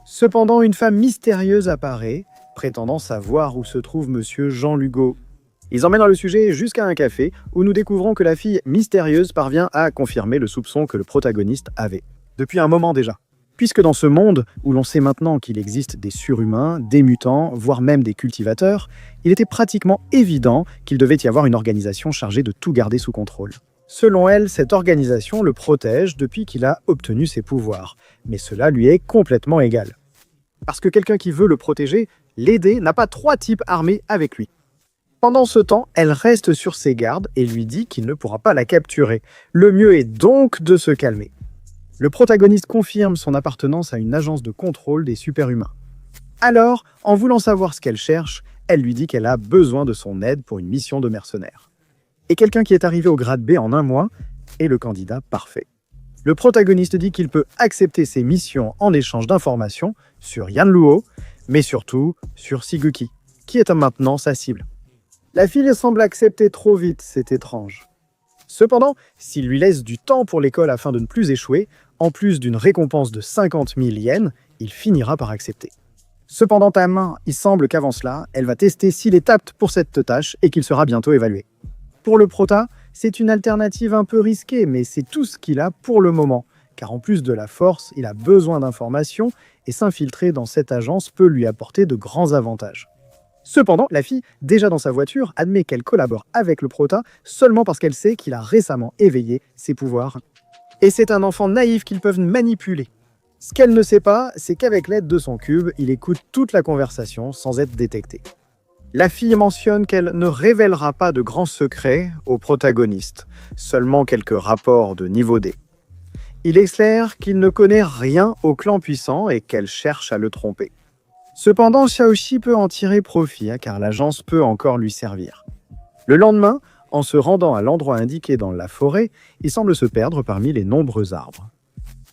Cependant, une femme mystérieuse apparaît, prétendant savoir où se trouve Monsieur Jean Lugo. Ils emmènent le sujet jusqu'à un café où nous découvrons que la fille mystérieuse parvient à confirmer le soupçon que le protagoniste avait, depuis un moment déjà. Puisque dans ce monde où l'on sait maintenant qu'il existe des surhumains, des mutants, voire même des cultivateurs, il était pratiquement évident qu'il devait y avoir une organisation chargée de tout garder sous contrôle. Selon elle, cette organisation le protège depuis qu'il a obtenu ses pouvoirs, mais cela lui est complètement égal. Parce que quelqu'un qui veut le protéger, l'aider, n'a pas 3 types armés avec lui. Pendant ce temps, elle reste sur ses gardes et lui dit qu'il ne pourra pas la capturer. Le mieux est donc de se calmer. Le protagoniste confirme son appartenance à une agence de contrôle des super-humains. Alors, en voulant savoir ce qu'elle cherche, elle lui dit qu'elle a besoin de son aide pour une mission de mercenaire. Et quelqu'un qui est arrivé au grade B en 1 mois est le candidat parfait. Le protagoniste dit qu'il peut accepter ses missions en échange d'informations sur Yan Luo, mais surtout sur Shiguki, qui est maintenant sa cible. La fille semble accepter trop vite, c'est étrange. Cependant, s'il lui laisse du temps pour l'école afin de ne plus échouer, en plus d'une récompense de 50 000 yens, il finira par accepter. Cependant, à main, il semble qu'avant cela, elle va tester s'il est apte pour cette tâche et qu'il sera bientôt évalué. Pour le prota, c'est une alternative un peu risquée, mais c'est tout ce qu'il a pour le moment, car en plus de la force, il a besoin d'informations et s'infiltrer dans cette agence peut lui apporter de grands avantages. Cependant, la fille, déjà dans sa voiture, admet qu'elle collabore avec le prota seulement parce qu'elle sait qu'il a récemment éveillé ses pouvoirs. Et c'est un enfant naïf qu'ils peuvent manipuler. Ce qu'elle ne sait pas, c'est qu'avec l'aide de son cube, il écoute toute la conversation sans être détecté. La fille mentionne qu'elle ne révélera pas de grands secrets au protagoniste, seulement quelques rapports de niveau D. Il est clair qu'il ne connaît rien au clan puissant et qu'elle cherche à le tromper. Cependant, Xiaoxi peut en tirer profit, car l'agence peut encore lui servir. Le lendemain, en se rendant à l'endroit indiqué dans la forêt, il semble se perdre parmi les nombreux arbres.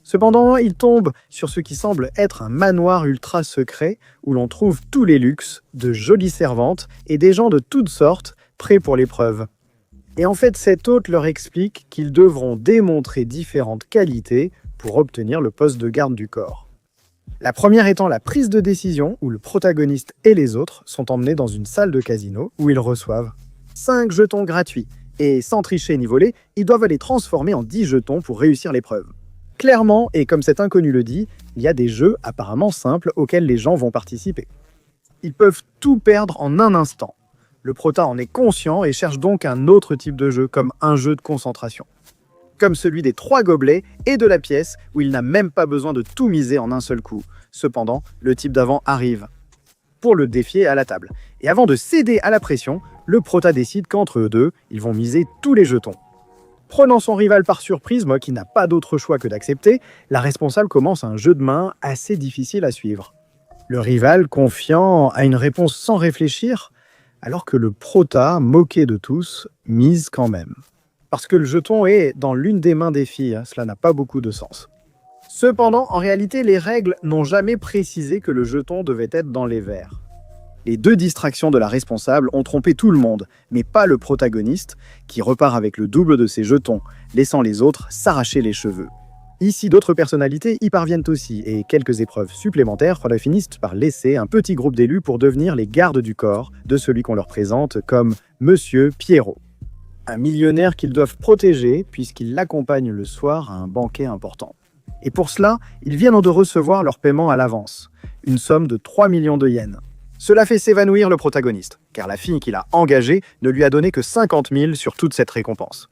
Cependant, il tombe sur ce qui semble être un manoir ultra secret où l'on trouve tous les luxes, de jolies servantes et des gens de toutes sortes prêts pour l'épreuve. Et en fait, cet hôte leur explique qu'ils devront démontrer différentes qualités pour obtenir le poste de garde du corps. La première étant la prise de décision, où le protagoniste et les autres sont emmenés dans une salle de casino où ils reçoivent 5 jetons gratuits. Et sans tricher ni voler, ils doivent les transformer en 10 jetons pour réussir l'épreuve. Clairement, et comme cet inconnu le dit, il y a des jeux apparemment simples auxquels les gens vont participer. Ils peuvent tout perdre en un instant. Le prota en est conscient et cherche donc un autre type de jeu, comme un jeu de concentration. Comme celui des 3 gobelets et de la pièce, où il n'a même pas besoin de tout miser en un seul coup. Cependant, le type d'avant arrive pour le défier à la table. Et avant de céder à la pression, le prota décide qu'entre eux deux, ils vont miser tous les jetons. Prenant son rival par surprise, moi qui n'a pas d'autre choix que d'accepter, la responsable commence un jeu de main assez difficile à suivre. Le rival, confiant, a une réponse sans réfléchir, alors que le prota, moqué de tous, mise quand même. Parce que le jeton est dans l'une des mains des filles, cela n'a pas beaucoup de sens. Cependant, en réalité, les règles n'ont jamais précisé que le jeton devait être dans les verts. Les deux distractions de la responsable ont trompé tout le monde, mais pas le protagoniste, qui repart avec le double de ses jetons, laissant les autres s'arracher les cheveux. Ici, d'autres personnalités y parviennent aussi, et quelques épreuves supplémentaires finissent par laisser un petit groupe d'élus pour devenir les gardes du corps de celui qu'on leur présente comme Monsieur Pierrot. Un millionnaire qu'ils doivent protéger puisqu'il l'accompagne le soir à un banquet important. Et pour cela, ils viennent de recevoir leur paiement à l'avance, une somme de 3 millions de yens. Cela fait s'évanouir le protagoniste, car la fille qu'il a engagée ne lui a donné que 50 000 sur toute cette récompense.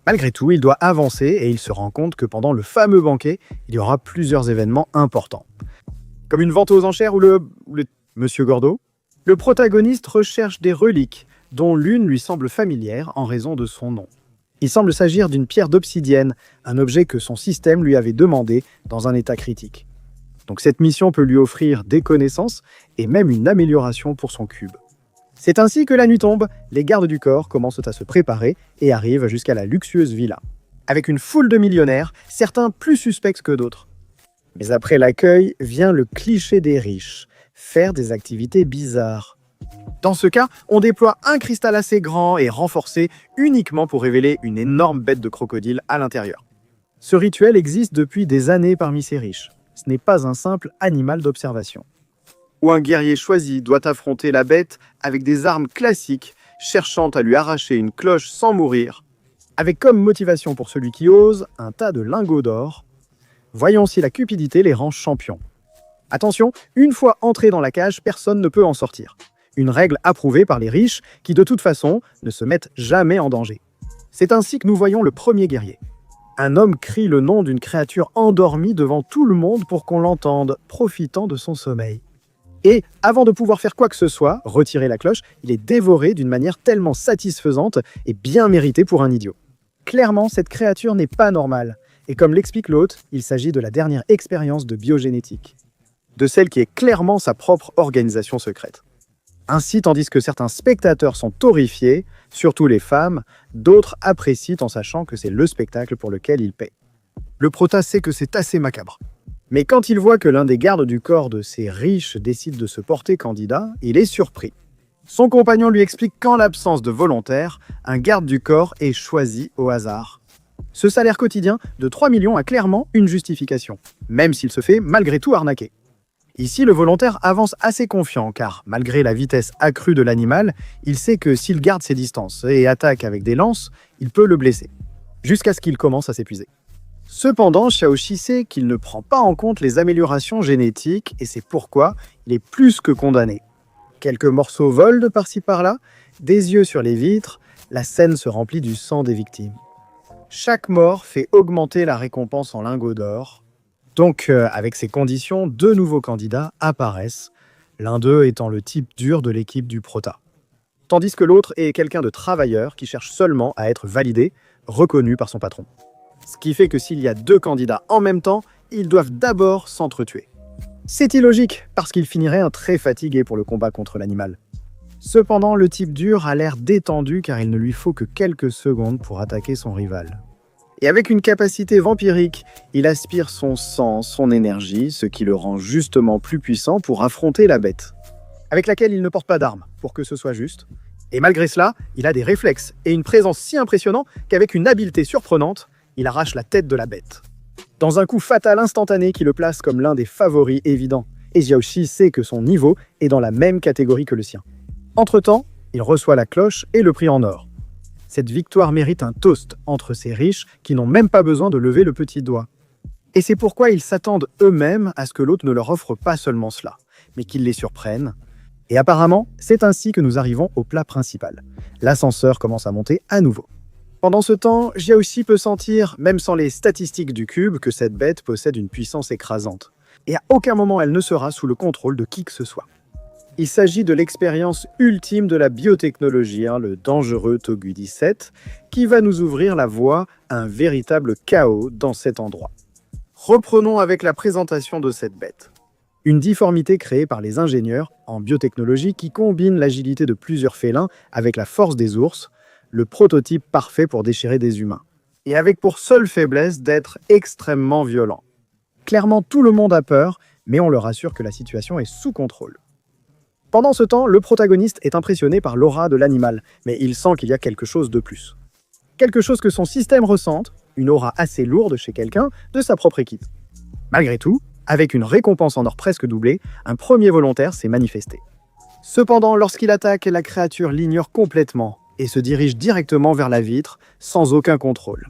Malgré tout, il doit avancer et il se rend compte que pendant le fameux banquet, il y aura plusieurs événements importants. Comme une vente aux enchères ou le Monsieur Gordeau, le protagoniste recherche des reliques, dont l'une lui semble familière en raison de son nom. Il semble s'agir d'une pierre d'obsidienne, un objet que son système lui avait demandé dans un état critique. Donc cette mission peut lui offrir des connaissances et même une amélioration pour son cube. C'est ainsi que la nuit tombe, les gardes du corps commencent à se préparer et arrivent jusqu'à la luxueuse villa. Avec une foule de millionnaires, certains plus suspects que d'autres. Mais après l'accueil vient le cliché des riches, faire des activités bizarres. Dans ce cas, on déploie un cristal assez grand et renforcé uniquement pour révéler une énorme bête de crocodile à l'intérieur. Ce rituel existe depuis des années parmi ces riches. Ce n'est pas un simple animal d'observation. Où un guerrier choisi doit affronter la bête avec des armes classiques, cherchant à lui arracher une cloche sans mourir, avec comme motivation pour celui qui ose un tas de lingots d'or. Voyons si la cupidité les rend champions. Attention, une fois entré dans la cage, personne ne peut en sortir. Une règle approuvée par les riches qui, de toute façon, ne se mettent jamais en danger. C'est ainsi que nous voyons le premier guerrier. Un homme crie le nom d'une créature endormie devant tout le monde pour qu'on l'entende, profitant de son sommeil. Et, avant de pouvoir faire quoi que ce soit, retirer la cloche, il est dévoré d'une manière tellement satisfaisante et bien méritée pour un idiot. Clairement, cette créature n'est pas normale. Et comme l'explique l'hôte, il s'agit de la dernière expérience de biogénétique. De celle qui est clairement sa propre organisation secrète. Ainsi, tandis que certains spectateurs sont horrifiés, surtout les femmes, d'autres apprécient en sachant que c'est le spectacle pour lequel ils paient. Le prota sait que c'est assez macabre. Mais quand il voit que l'un des gardes du corps de ces riches décide de se porter candidat, il est surpris. Son compagnon lui explique qu'en l'absence de volontaire, un garde du corps est choisi au hasard. Ce salaire quotidien de 3 millions a clairement une justification, même s'il se fait malgré tout arnaquer. Ici, le volontaire avance assez confiant, car malgré la vitesse accrue de l'animal, il sait que s'il garde ses distances et attaque avec des lances, il peut le blesser, jusqu'à ce qu'il commence à s'épuiser. Cependant, Xiaoxi sait qu'il ne prend pas en compte les améliorations génétiques, et c'est pourquoi il est plus que condamné. Quelques morceaux volent de par-ci par-là, des yeux sur les vitres, la scène se remplit du sang des victimes. Chaque mort fait augmenter la récompense en lingots d'or. Donc, avec ces conditions, 2 nouveaux candidats apparaissent, l'un d'eux étant le type dur de l'équipe du Prota. Tandis que l'autre est quelqu'un de travailleur qui cherche seulement à être validé, reconnu par son patron. Ce qui fait que s'il y a 2 candidats en même temps, ils doivent d'abord s'entretuer. C'est illogique, parce qu'ils finiraient très fatigués pour le combat contre l'animal. Cependant, le type dur a l'air détendu car il ne lui faut que quelques secondes pour attaquer son rival. Et avec une capacité vampirique, il aspire son sang, son énergie, ce qui le rend justement plus puissant pour affronter la bête, avec laquelle il ne porte pas d'armes, pour que ce soit juste. Et malgré cela, il a des réflexes et une présence si impressionnante qu'avec une habileté surprenante, il arrache la tête de la bête. Dans un coup fatal instantané qui le place comme l'un des favoris évidents, et Xiaoxi sait que son niveau est dans la même catégorie que le sien. Entre-temps, il reçoit la cloche et le prix en or. Cette victoire mérite un toast entre ces riches qui n'ont même pas besoin de lever le petit doigt. Et c'est pourquoi ils s'attendent eux-mêmes à ce que l'autre ne leur offre pas seulement cela, mais qu'il les surprenne. Et apparemment, c'est ainsi que nous arrivons au plat principal. L'ascenseur commence à monter à nouveau. Pendant ce temps, Xiaoxi peut sentir, même sans les statistiques du cube, que cette bête possède une puissance écrasante. Et à aucun moment elle ne sera sous le contrôle de qui que ce soit. Il s'agit de l'expérience ultime de la biotechnologie, le dangereux Togu 17, qui va nous ouvrir la voie à un véritable chaos dans cet endroit. Reprenons avec la présentation de cette bête. Une difformité créée par les ingénieurs en biotechnologie qui combine l'agilité de plusieurs félins avec la force des ours, le prototype parfait pour déchirer des humains. Et avec pour seule faiblesse d'être extrêmement violent. Clairement, tout le monde a peur, mais on leur assure que la situation est sous contrôle. Pendant ce temps, le protagoniste est impressionné par l'aura de l'animal, mais il sent qu'il y a quelque chose de plus. Quelque chose que son système ressente, une aura assez lourde chez quelqu'un de sa propre équipe. Malgré tout, avec une récompense en or presque doublée, un premier volontaire s'est manifesté. Cependant, lorsqu'il attaque, la créature l'ignore complètement et se dirige directement vers la vitre, sans aucun contrôle.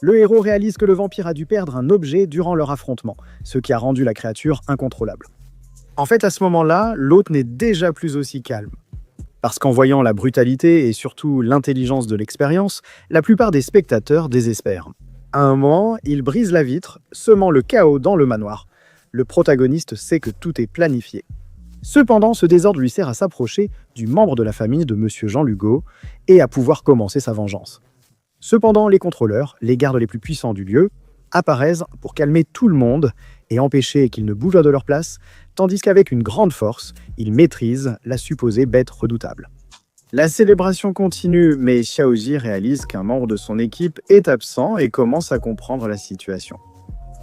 Le héros réalise que le vampire a dû perdre un objet durant leur affrontement, ce qui a rendu la créature incontrôlable. En fait, à ce moment-là, l'hôte n'est déjà plus aussi calme. Parce qu'en voyant la brutalité et surtout l'intelligence de l'expérience, la plupart des spectateurs désespèrent. À un moment, il brise la vitre, semant le chaos dans le manoir. Le protagoniste sait que tout est planifié. Cependant, ce désordre lui sert à s'approcher du membre de la famille de Monsieur Jean Lugo et à pouvoir commencer sa vengeance. Cependant, les contrôleurs, les gardes les plus puissants du lieu, apparaissent pour calmer tout le monde et empêcher qu'ils ne bougent de leur place, tandis qu'avec une grande force, ils maîtrisent la supposée bête redoutable. La célébration continue, mais Xiaoji réalise qu'un membre de son équipe est absent et commence à comprendre la situation.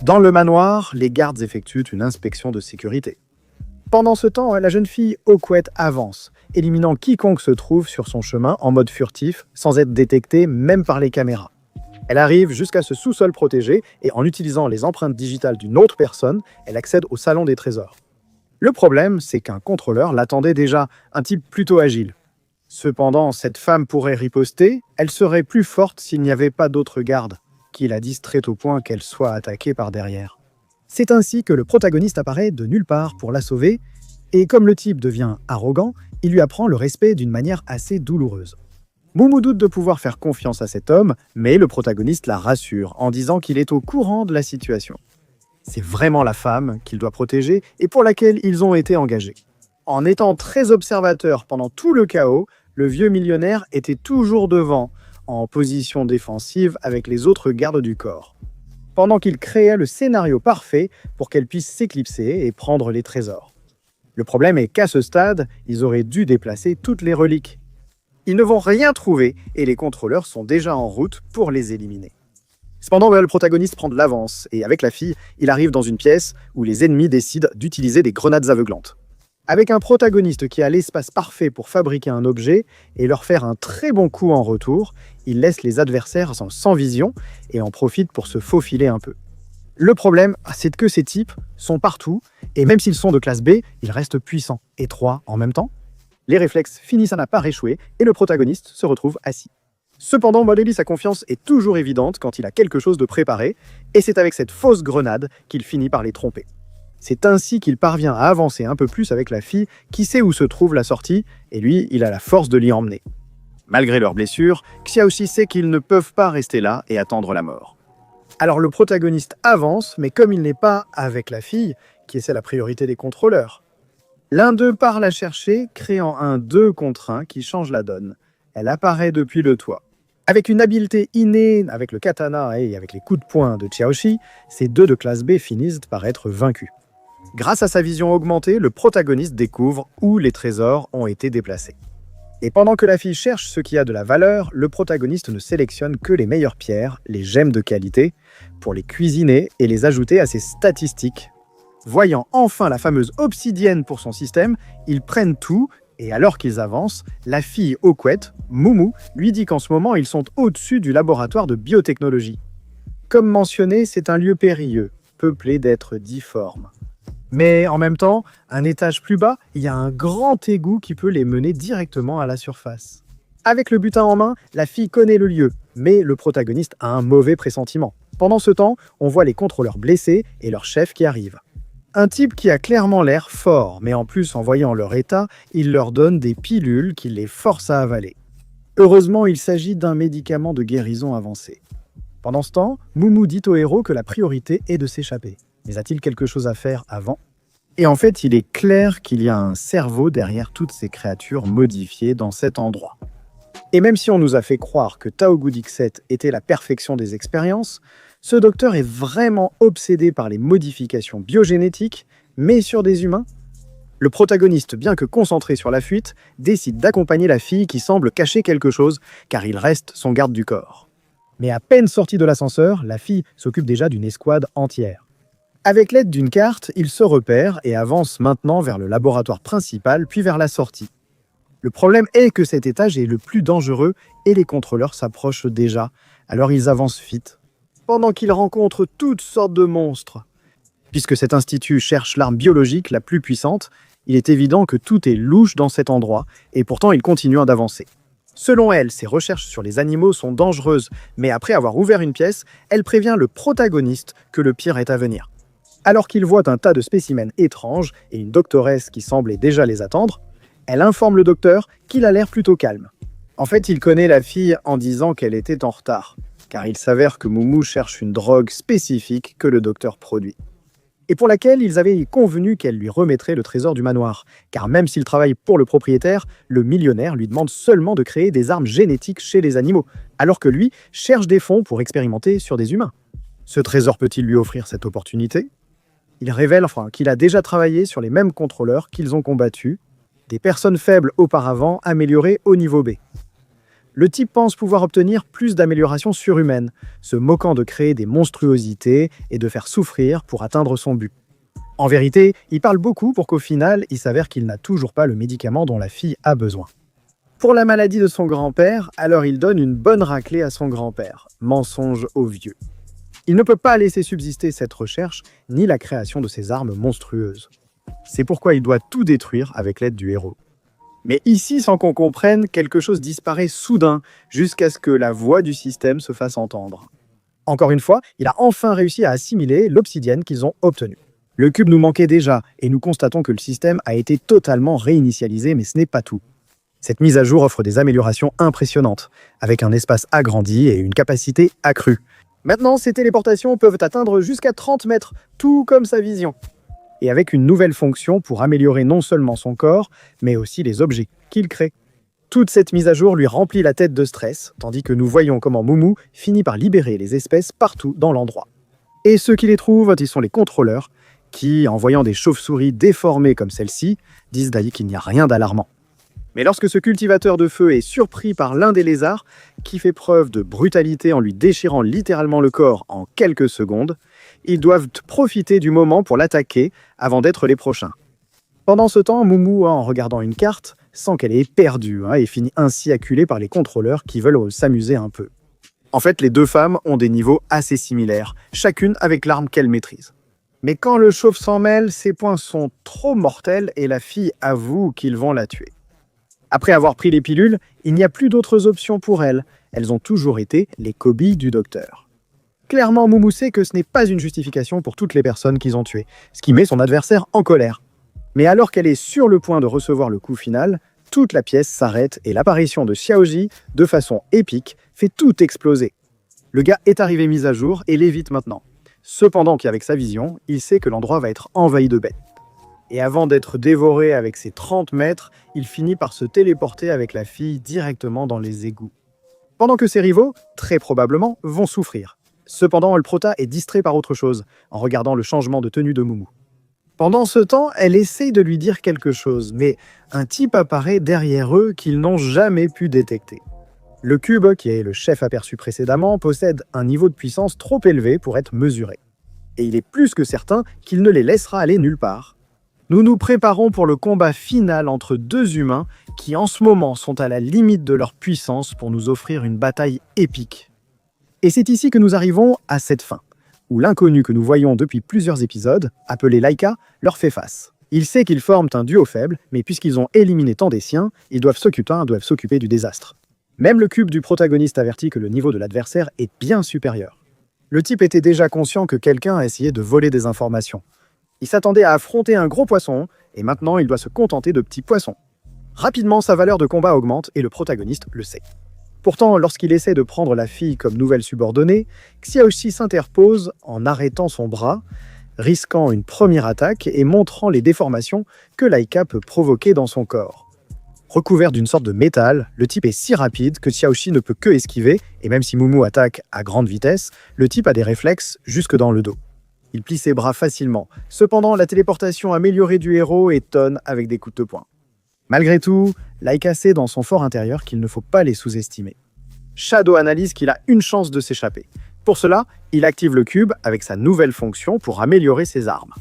Dans le manoir, les gardes effectuent une inspection de sécurité. Pendant ce temps, la jeune fille Oquette avance, éliminant quiconque se trouve sur son chemin en mode furtif, sans être détectée même par les caméras. Elle arrive jusqu'à ce sous-sol protégé et en utilisant les empreintes digitales d'une autre personne, elle accède au salon des trésors. Le problème, c'est qu'un contrôleur l'attendait déjà, un type plutôt agile. Cependant, cette femme pourrait riposter, elle serait plus forte s'il n'y avait pas d'autres gardes, qui la distraient au point qu'elle soit attaquée par derrière. C'est ainsi que le protagoniste apparaît de nulle part pour la sauver, et comme le type devient arrogant, il lui apprend le respect d'une manière assez douloureuse. Moumou doute de pouvoir faire confiance à cet homme, mais le protagoniste la rassure en disant qu'il est au courant de la situation. C'est vraiment la femme qu'il doit protéger et pour laquelle ils ont été engagés. En étant très observateur pendant tout le chaos, le vieux millionnaire était toujours devant, en position défensive avec les autres gardes du corps, pendant qu'il créait le scénario parfait pour qu'elle puisse s'éclipser et prendre les trésors. Le problème est qu'à ce stade, ils auraient dû déplacer toutes les reliques. Ils ne vont rien trouver et les contrôleurs sont déjà en route pour les éliminer. Cependant, le protagoniste prend de l'avance et avec la fille, il arrive dans une pièce où les ennemis décident d'utiliser des grenades aveuglantes. Avec un protagoniste qui a l'espace parfait pour fabriquer un objet et leur faire un très bon coup en retour, il laisse les adversaires sans vision et en profite pour se faufiler un peu. Le problème, c'est que ces types sont partout et même s'ils sont de classe B, ils restent puissants, étroits en même temps. Les réflexes finissent à n'a pas échoué et le protagoniste se retrouve assis. Cependant, Modeli, sa confiance est toujours évidente quand il a quelque chose de préparé et c'est avec cette fausse grenade qu'il finit par les tromper. C'est ainsi qu'il parvient à avancer un peu plus avec la fille qui sait où se trouve la sortie, et lui, il a la force de l'y emmener. Malgré leurs blessures, Xia aussi sait qu'ils ne peuvent pas rester là et attendre la mort. Alors le protagoniste avance, mais comme il n'est pas avec la fille, qui est la priorité des contrôleurs, l'un d'eux part la chercher, créant un 2 contre 1 qui change la donne. Elle apparaît depuis le toit. Avec une habileté innée avec le katana et avec les coups de poing de Xiaoxi, ces deux de classe B finissent par être vaincus. Grâce à sa vision augmentée, le protagoniste découvre où les trésors ont été déplacés. Et pendant que la fille cherche ce qui a de la valeur, le protagoniste ne sélectionne que les meilleures pierres, les gemmes de qualité, pour les cuisiner et les ajouter à ses statistiques. Voyant enfin la fameuse obsidienne pour son système, ils prennent tout, et alors qu'ils avancent, la fille Oquette, Moumou, lui dit qu'en ce moment ils sont au-dessus du laboratoire de biotechnologie. Comme mentionné, c'est un lieu périlleux, peuplé d'êtres difformes. Mais en même temps, un étage plus bas, il y a un grand égout qui peut les mener directement à la surface. Avec le butin en main, la fille connaît le lieu, mais le protagoniste a un mauvais pressentiment. Pendant ce temps, on voit les contrôleurs blessés et leur chef qui arrive. Un type qui a clairement l'air fort, mais en plus, en voyant leur état, il leur donne des pilules qui les forcent à avaler. Heureusement, il s'agit d'un médicament de guérison avancé. Pendant ce temps, Moumou dit au héros que la priorité est de s'échapper. Mais a-t-il quelque chose à faire avant? Et en fait, il est clair qu'il y a un cerveau derrière toutes ces créatures modifiées dans cet endroit. Et même si on nous a fait croire que Taogu Dixet était la perfection des expériences, ce docteur est vraiment obsédé par les modifications biogénétiques, mais sur des humains? Le protagoniste, bien que concentré sur la fuite, décide d'accompagner la fille qui semble cacher quelque chose, car il reste son garde du corps. Mais à peine sortie de l'ascenseur, la fille s'occupe déjà d'une escouade entière. Avec l'aide d'une carte, il se repère et avance maintenant vers le laboratoire principal, puis vers la sortie. Le problème est que cet étage est le plus dangereux et les contrôleurs s'approchent déjà, alors ils avancent vite. Pendant qu'ils rencontrent toutes sortes de monstres. Puisque cet institut cherche l'arme biologique la plus puissante, il est évident que tout est louche dans cet endroit, et pourtant il continue d'avancer. Selon elle, ses recherches sur les animaux sont dangereuses, mais après avoir ouvert une pièce, elle prévient le protagoniste que le pire est à venir. Alors qu'il voit un tas de spécimens étranges et une doctoresse qui semblait déjà les attendre, elle informe le docteur qu'il a l'air plutôt calme. En fait, il connaît la fille en disant qu'elle était en retard, car il s'avère que Moumou cherche une drogue spécifique que le docteur produit. Et pour laquelle ils avaient convenu qu'elle lui remettrait le trésor du manoir, car même s'il travaille pour le propriétaire, le millionnaire lui demande seulement de créer des armes génétiques chez les animaux, alors que lui cherche des fonds pour expérimenter sur des humains. Ce trésor peut-il lui offrir cette opportunité? Il révèle qu'il a déjà travaillé sur les mêmes contrôleurs qu'ils ont combattus, des personnes faibles auparavant améliorées au niveau B. Le type pense pouvoir obtenir plus d'améliorations surhumaines, se moquant de créer des monstruosités et de faire souffrir pour atteindre son but. En vérité, il parle beaucoup pour qu'au final, il s'avère qu'il n'a toujours pas le médicament dont la fille a besoin. Pour la maladie de son grand-père, alors il donne une bonne raclée à son grand-père. Mensonge au vieux. Il ne peut pas laisser subsister cette recherche, ni la création de ces armes monstrueuses. C'est pourquoi il doit tout détruire avec l'aide du héros. Mais ici, sans qu'on comprenne, quelque chose disparaît soudain, jusqu'à ce que la voix du système se fasse entendre. Encore une fois, il a enfin réussi à assimiler l'obsidienne qu'ils ont obtenue. Le cube nous manquait déjà, et nous constatons que le système a été totalement réinitialisé, mais ce n'est pas tout. Cette mise à jour offre des améliorations impressionnantes, avec un espace agrandi et une capacité accrue. Maintenant, ces téléportations peuvent atteindre jusqu'à 30 mètres, tout comme sa vision. Et avec une nouvelle fonction pour améliorer non seulement son corps, mais aussi les objets qu'il crée. Toute cette mise à jour lui remplit la tête de stress, tandis que nous voyons comment Moumou finit par libérer les espèces partout dans l'endroit. Et ceux qui les trouvent, ils sont les contrôleurs, qui, en voyant des chauves-souris déformées comme celle-ci, disent d'ailleurs qu'il n'y a rien d'alarmant. Mais lorsque ce cultivateur de feu est surpris par l'un des lézards, qui fait preuve de brutalité en lui déchirant littéralement le corps en quelques secondes, ils doivent profiter du moment pour l'attaquer avant d'être les prochains. Pendant ce temps, Moumou, en regardant une carte, sent qu'elle est perdue et finit ainsi acculée par les contrôleurs qui veulent s'amuser un peu. En fait, les deux femmes ont des niveaux assez similaires, chacune avec l'arme qu'elle maîtrise. Mais quand le chauve s'en mêle, ses poings sont trop mortels et la fille avoue qu'ils vont la tuer. Après avoir pris les pilules, il n'y a plus d'autres options pour elles. Elles ont toujours été les cobayes du docteur. Clairement, Moumou sait que ce n'est pas une justification pour toutes les personnes qu'ils ont tuées, ce qui met son adversaire en colère. Mais alors qu'elle est sur le point de recevoir le coup final, toute la pièce s'arrête et l'apparition de Xiaoji, de façon épique, fait tout exploser. Le gars est arrivé mis à jour et l'évite maintenant. Cependant qu'avec sa vision, il sait que l'endroit va être envahi de bêtes. Et avant d'être dévoré avec ses 30 mètres, il finit par se téléporter avec la fille directement dans les égouts. Pendant que ses rivaux, très probablement, vont souffrir. Cependant, le prota est distrait par autre chose, en regardant le changement de tenue de Moumou. Pendant ce temps, elle essaye de lui dire quelque chose, mais un type apparaît derrière eux qu'ils n'ont jamais pu détecter. Le cube, qui est le chef aperçu précédemment, possède un niveau de puissance trop élevé pour être mesuré. Et il est plus que certain qu'il ne les laissera aller nulle part. Nous nous préparons pour le combat final entre deux humains qui en ce moment sont à la limite de leur puissance pour nous offrir une bataille épique. Et c'est ici que nous arrivons à cette fin, où l'inconnu que nous voyons depuis plusieurs épisodes, appelé Laika, leur fait face. Il sait qu'ils forment un duo faible, mais puisqu'ils ont éliminé tant des siens, ils doivent s'occuper du désastre. Même le cube du protagoniste avertit que le niveau de l'adversaire est bien supérieur. Le type était déjà conscient que quelqu'un a essayé de voler des informations. Il s'attendait à affronter un gros poisson, et maintenant il doit se contenter de petits poissons. Rapidement, sa valeur de combat augmente, et le protagoniste le sait. Pourtant, lorsqu'il essaie de prendre la fille comme nouvelle subordonnée, Xiaoshi s'interpose en arrêtant son bras, risquant une première attaque et montrant les déformations que Laika peut provoquer dans son corps. Recouvert d'une sorte de métal, le type est si rapide que Xiaoshi ne peut que esquiver, et même si Moumou attaque à grande vitesse, le type a des réflexes jusque dans le dos. il plie ses bras facilement. Cependant, la téléportation améliorée du héros étonne avec des coups de poing. Malgré tout, Laika sait dans son fort intérieur qu'il ne faut pas les sous-estimer. Shadow analyse qu'il a une chance de s'échapper. Pour cela, il active le cube avec sa nouvelle fonction pour améliorer ses armes.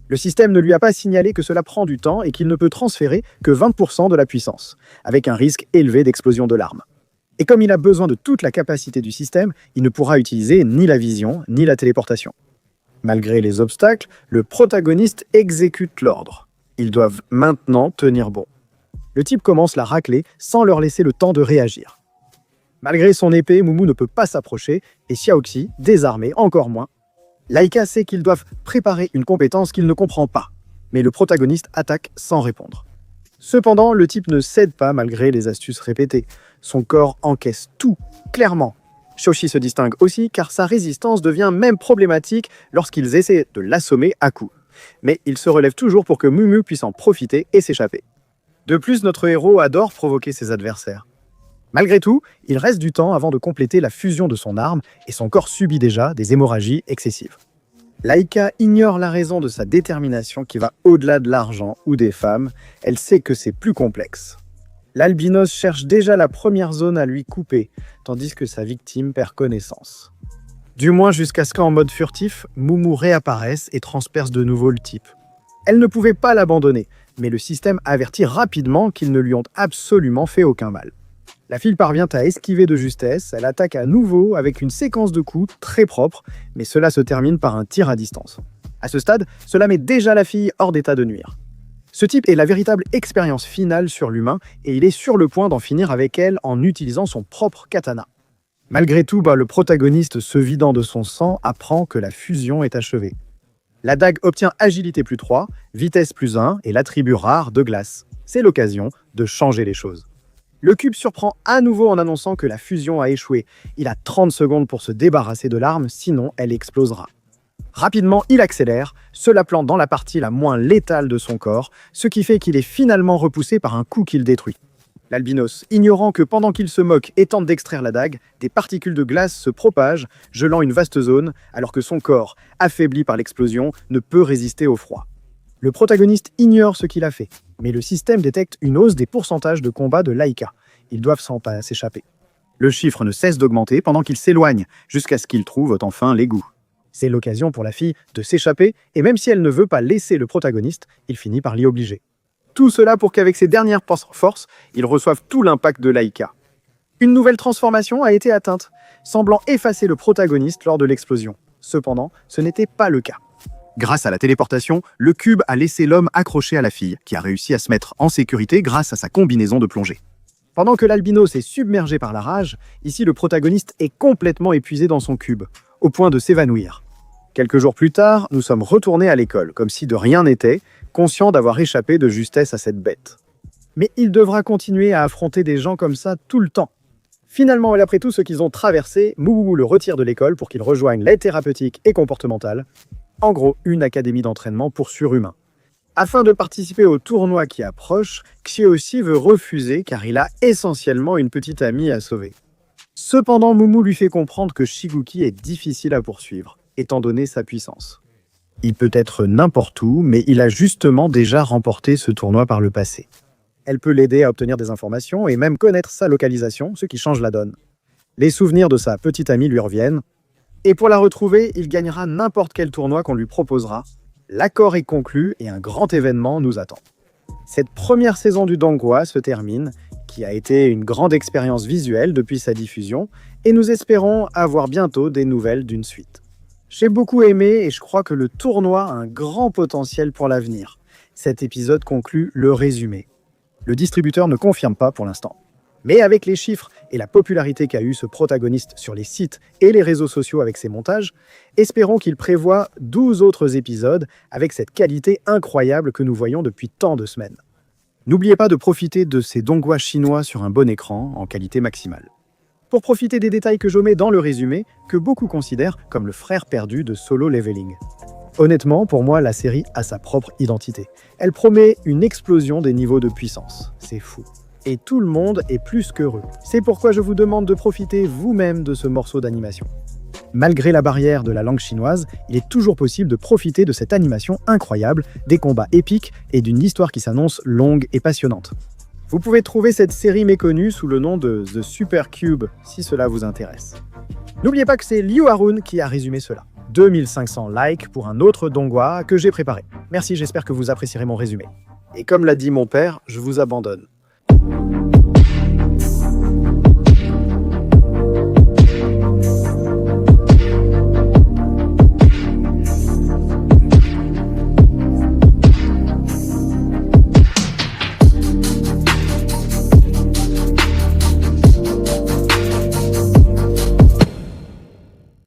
Le système ne lui a pas signalé que cela prend du temps et qu'il ne peut transférer que 20% de la puissance, avec un risque élevé d'explosion de l'arme. Et comme il a besoin de toute la capacité du système, il ne pourra utiliser ni la vision, ni la téléportation. Malgré les obstacles, le protagoniste exécute l'ordre. Ils doivent maintenant tenir bon. Le type commence la racler sans leur laisser le temps de réagir. Malgré son épée, Mumu ne peut pas s'approcher, et Xiaoxi, désarmé encore moins. Laika sait qu'ils doivent préparer une compétence qu'il ne comprend pas, mais le protagoniste attaque sans répondre. Cependant, le type ne cède pas malgré les astuces répétées. Son corps encaisse tout, clairement. Shoshi se distingue aussi car sa résistance devient même problématique lorsqu'ils essaient de l'assommer à coups. Mais il se relève toujours pour que Mumu puisse en profiter et s'échapper. De plus, notre héros adore provoquer ses adversaires. Malgré tout, il reste du temps avant de compléter la fusion de son arme et son corps subit déjà des hémorragies excessives. Laika ignore la raison de sa détermination qui va au-delà de l'argent ou des femmes, elle sait que c'est plus complexe. L'albinos cherche déjà la première zone à lui couper, tandis que sa victime perd connaissance. Du moins jusqu'à ce qu'en mode furtif, Mumu réapparaisse et transperce de nouveau le type. Elle ne pouvait pas l'abandonner, mais le système avertit rapidement qu'ils ne lui ont absolument fait aucun mal. La fille parvient à esquiver de justesse, elle attaque à nouveau avec une séquence de coups très propre, mais cela se termine par un tir à distance. À ce stade, cela met déjà la fille hors d'état de nuire. Ce type est la véritable expérience finale sur l'humain et il est sur le point d'en finir avec elle en utilisant son propre katana. Malgré tout, le protagoniste, se vidant de son sang, apprend que la fusion est achevée. La dague obtient agilité plus 3, vitesse plus 1 et l'attribut rare de glace. C'est l'occasion de changer les choses. Le cube surprend à nouveau en annonçant que la fusion a échoué. Il a 30 secondes pour se débarrasser de l'arme, sinon elle explosera. Rapidement, il accélère, se la plante dans la partie la moins létale de son corps, ce qui fait qu'il est finalement repoussé par un coup qu'il détruit. L'albinos, ignorant que pendant qu'il se moque et tente d'extraire la dague, des particules de glace se propagent, gelant une vaste zone, alors que son corps, affaibli par l'explosion, ne peut résister au froid. Le protagoniste ignore ce qu'il a fait, mais le système détecte une hausse des pourcentages de combat de Laika. Ils doivent s'échapper. Le chiffre ne cesse d'augmenter pendant qu'ils s'éloignent, jusqu'à ce qu'ils trouvent enfin l'égout. C'est l'occasion pour la fille de s'échapper, et même si elle ne veut pas laisser le protagoniste, il finit par l'y obliger. Tout cela pour qu'avec ses dernières forces, ils reçoivent tout l'impact de Laika. Une nouvelle transformation a été atteinte, semblant effacer le protagoniste lors de l'explosion. Cependant, ce n'était pas le cas. Grâce à la téléportation, le cube a laissé l'homme accroché à la fille, qui a réussi à se mettre en sécurité grâce à sa combinaison de plongée. Pendant que l'albinos est submergé par la rage, ici le protagoniste est complètement épuisé dans son cube, au point de s'évanouir. Quelques jours plus tard, nous sommes retournés à l'école, comme si de rien n'était, conscients d'avoir échappé de justesse à cette bête. Mais il devra continuer à affronter des gens comme ça tout le temps. Finalement, et après tout ce qu'ils ont traversé, Mumu le retire de l'école pour qu'il rejoigne l'aide thérapeutique et comportementale. En gros, une académie d'entraînement pour surhumains. Afin de participer au tournoi qui approche, Xiaoxi veut refuser car il a essentiellement une petite amie à sauver. Cependant, Mumu lui fait comprendre que Shiguki est difficile à poursuivre, étant donné sa puissance. Il peut être n'importe où, mais il a justement déjà remporté ce tournoi par le passé. Elle peut l'aider à obtenir des informations et même connaître sa localisation, ce qui change la donne. Les souvenirs de sa petite amie lui reviennent, et pour la retrouver, il gagnera n'importe quel tournoi qu'on lui proposera. L'accord est conclu et un grand événement nous attend. Cette première saison du Donghua se termine, qui a été une grande expérience visuelle depuis sa diffusion, et nous espérons avoir bientôt des nouvelles d'une suite. J'ai beaucoup aimé et je crois que le tournoi a un grand potentiel pour l'avenir. Cet épisode conclut le résumé. Le distributeur ne confirme pas pour l'instant. Mais avec les chiffres et la popularité qu'a eu ce protagoniste sur les sites et les réseaux sociaux avec ses montages, espérons qu'il prévoit 12 autres épisodes avec cette qualité incroyable que nous voyons depuis tant de semaines. N'oubliez pas de profiter de ces donghua chinois sur un bon écran en qualité maximale. Pour profiter des détails que j'omets dans le résumé, que beaucoup considèrent comme le frère perdu de Solo Leveling. Honnêtement, pour moi, la série a sa propre identité. Elle promet une explosion des niveaux de puissance. C'est fou. Et tout le monde est plus qu'heureux. C'est pourquoi je vous demande de profiter vous-même de ce morceau d'animation. Malgré la barrière de la langue chinoise, il est toujours possible de profiter de cette animation incroyable, des combats épiques et d'une histoire qui s'annonce longue et passionnante. Vous pouvez trouver cette série méconnue sous le nom de The Super Cube, si cela vous intéresse. N'oubliez pas que c'est Liu Harun qui a résumé cela. 2500 likes pour un autre donghua que j'ai préparé. Merci, j'espère que vous apprécierez mon résumé. Et comme l'a dit mon père, je vous abandonne.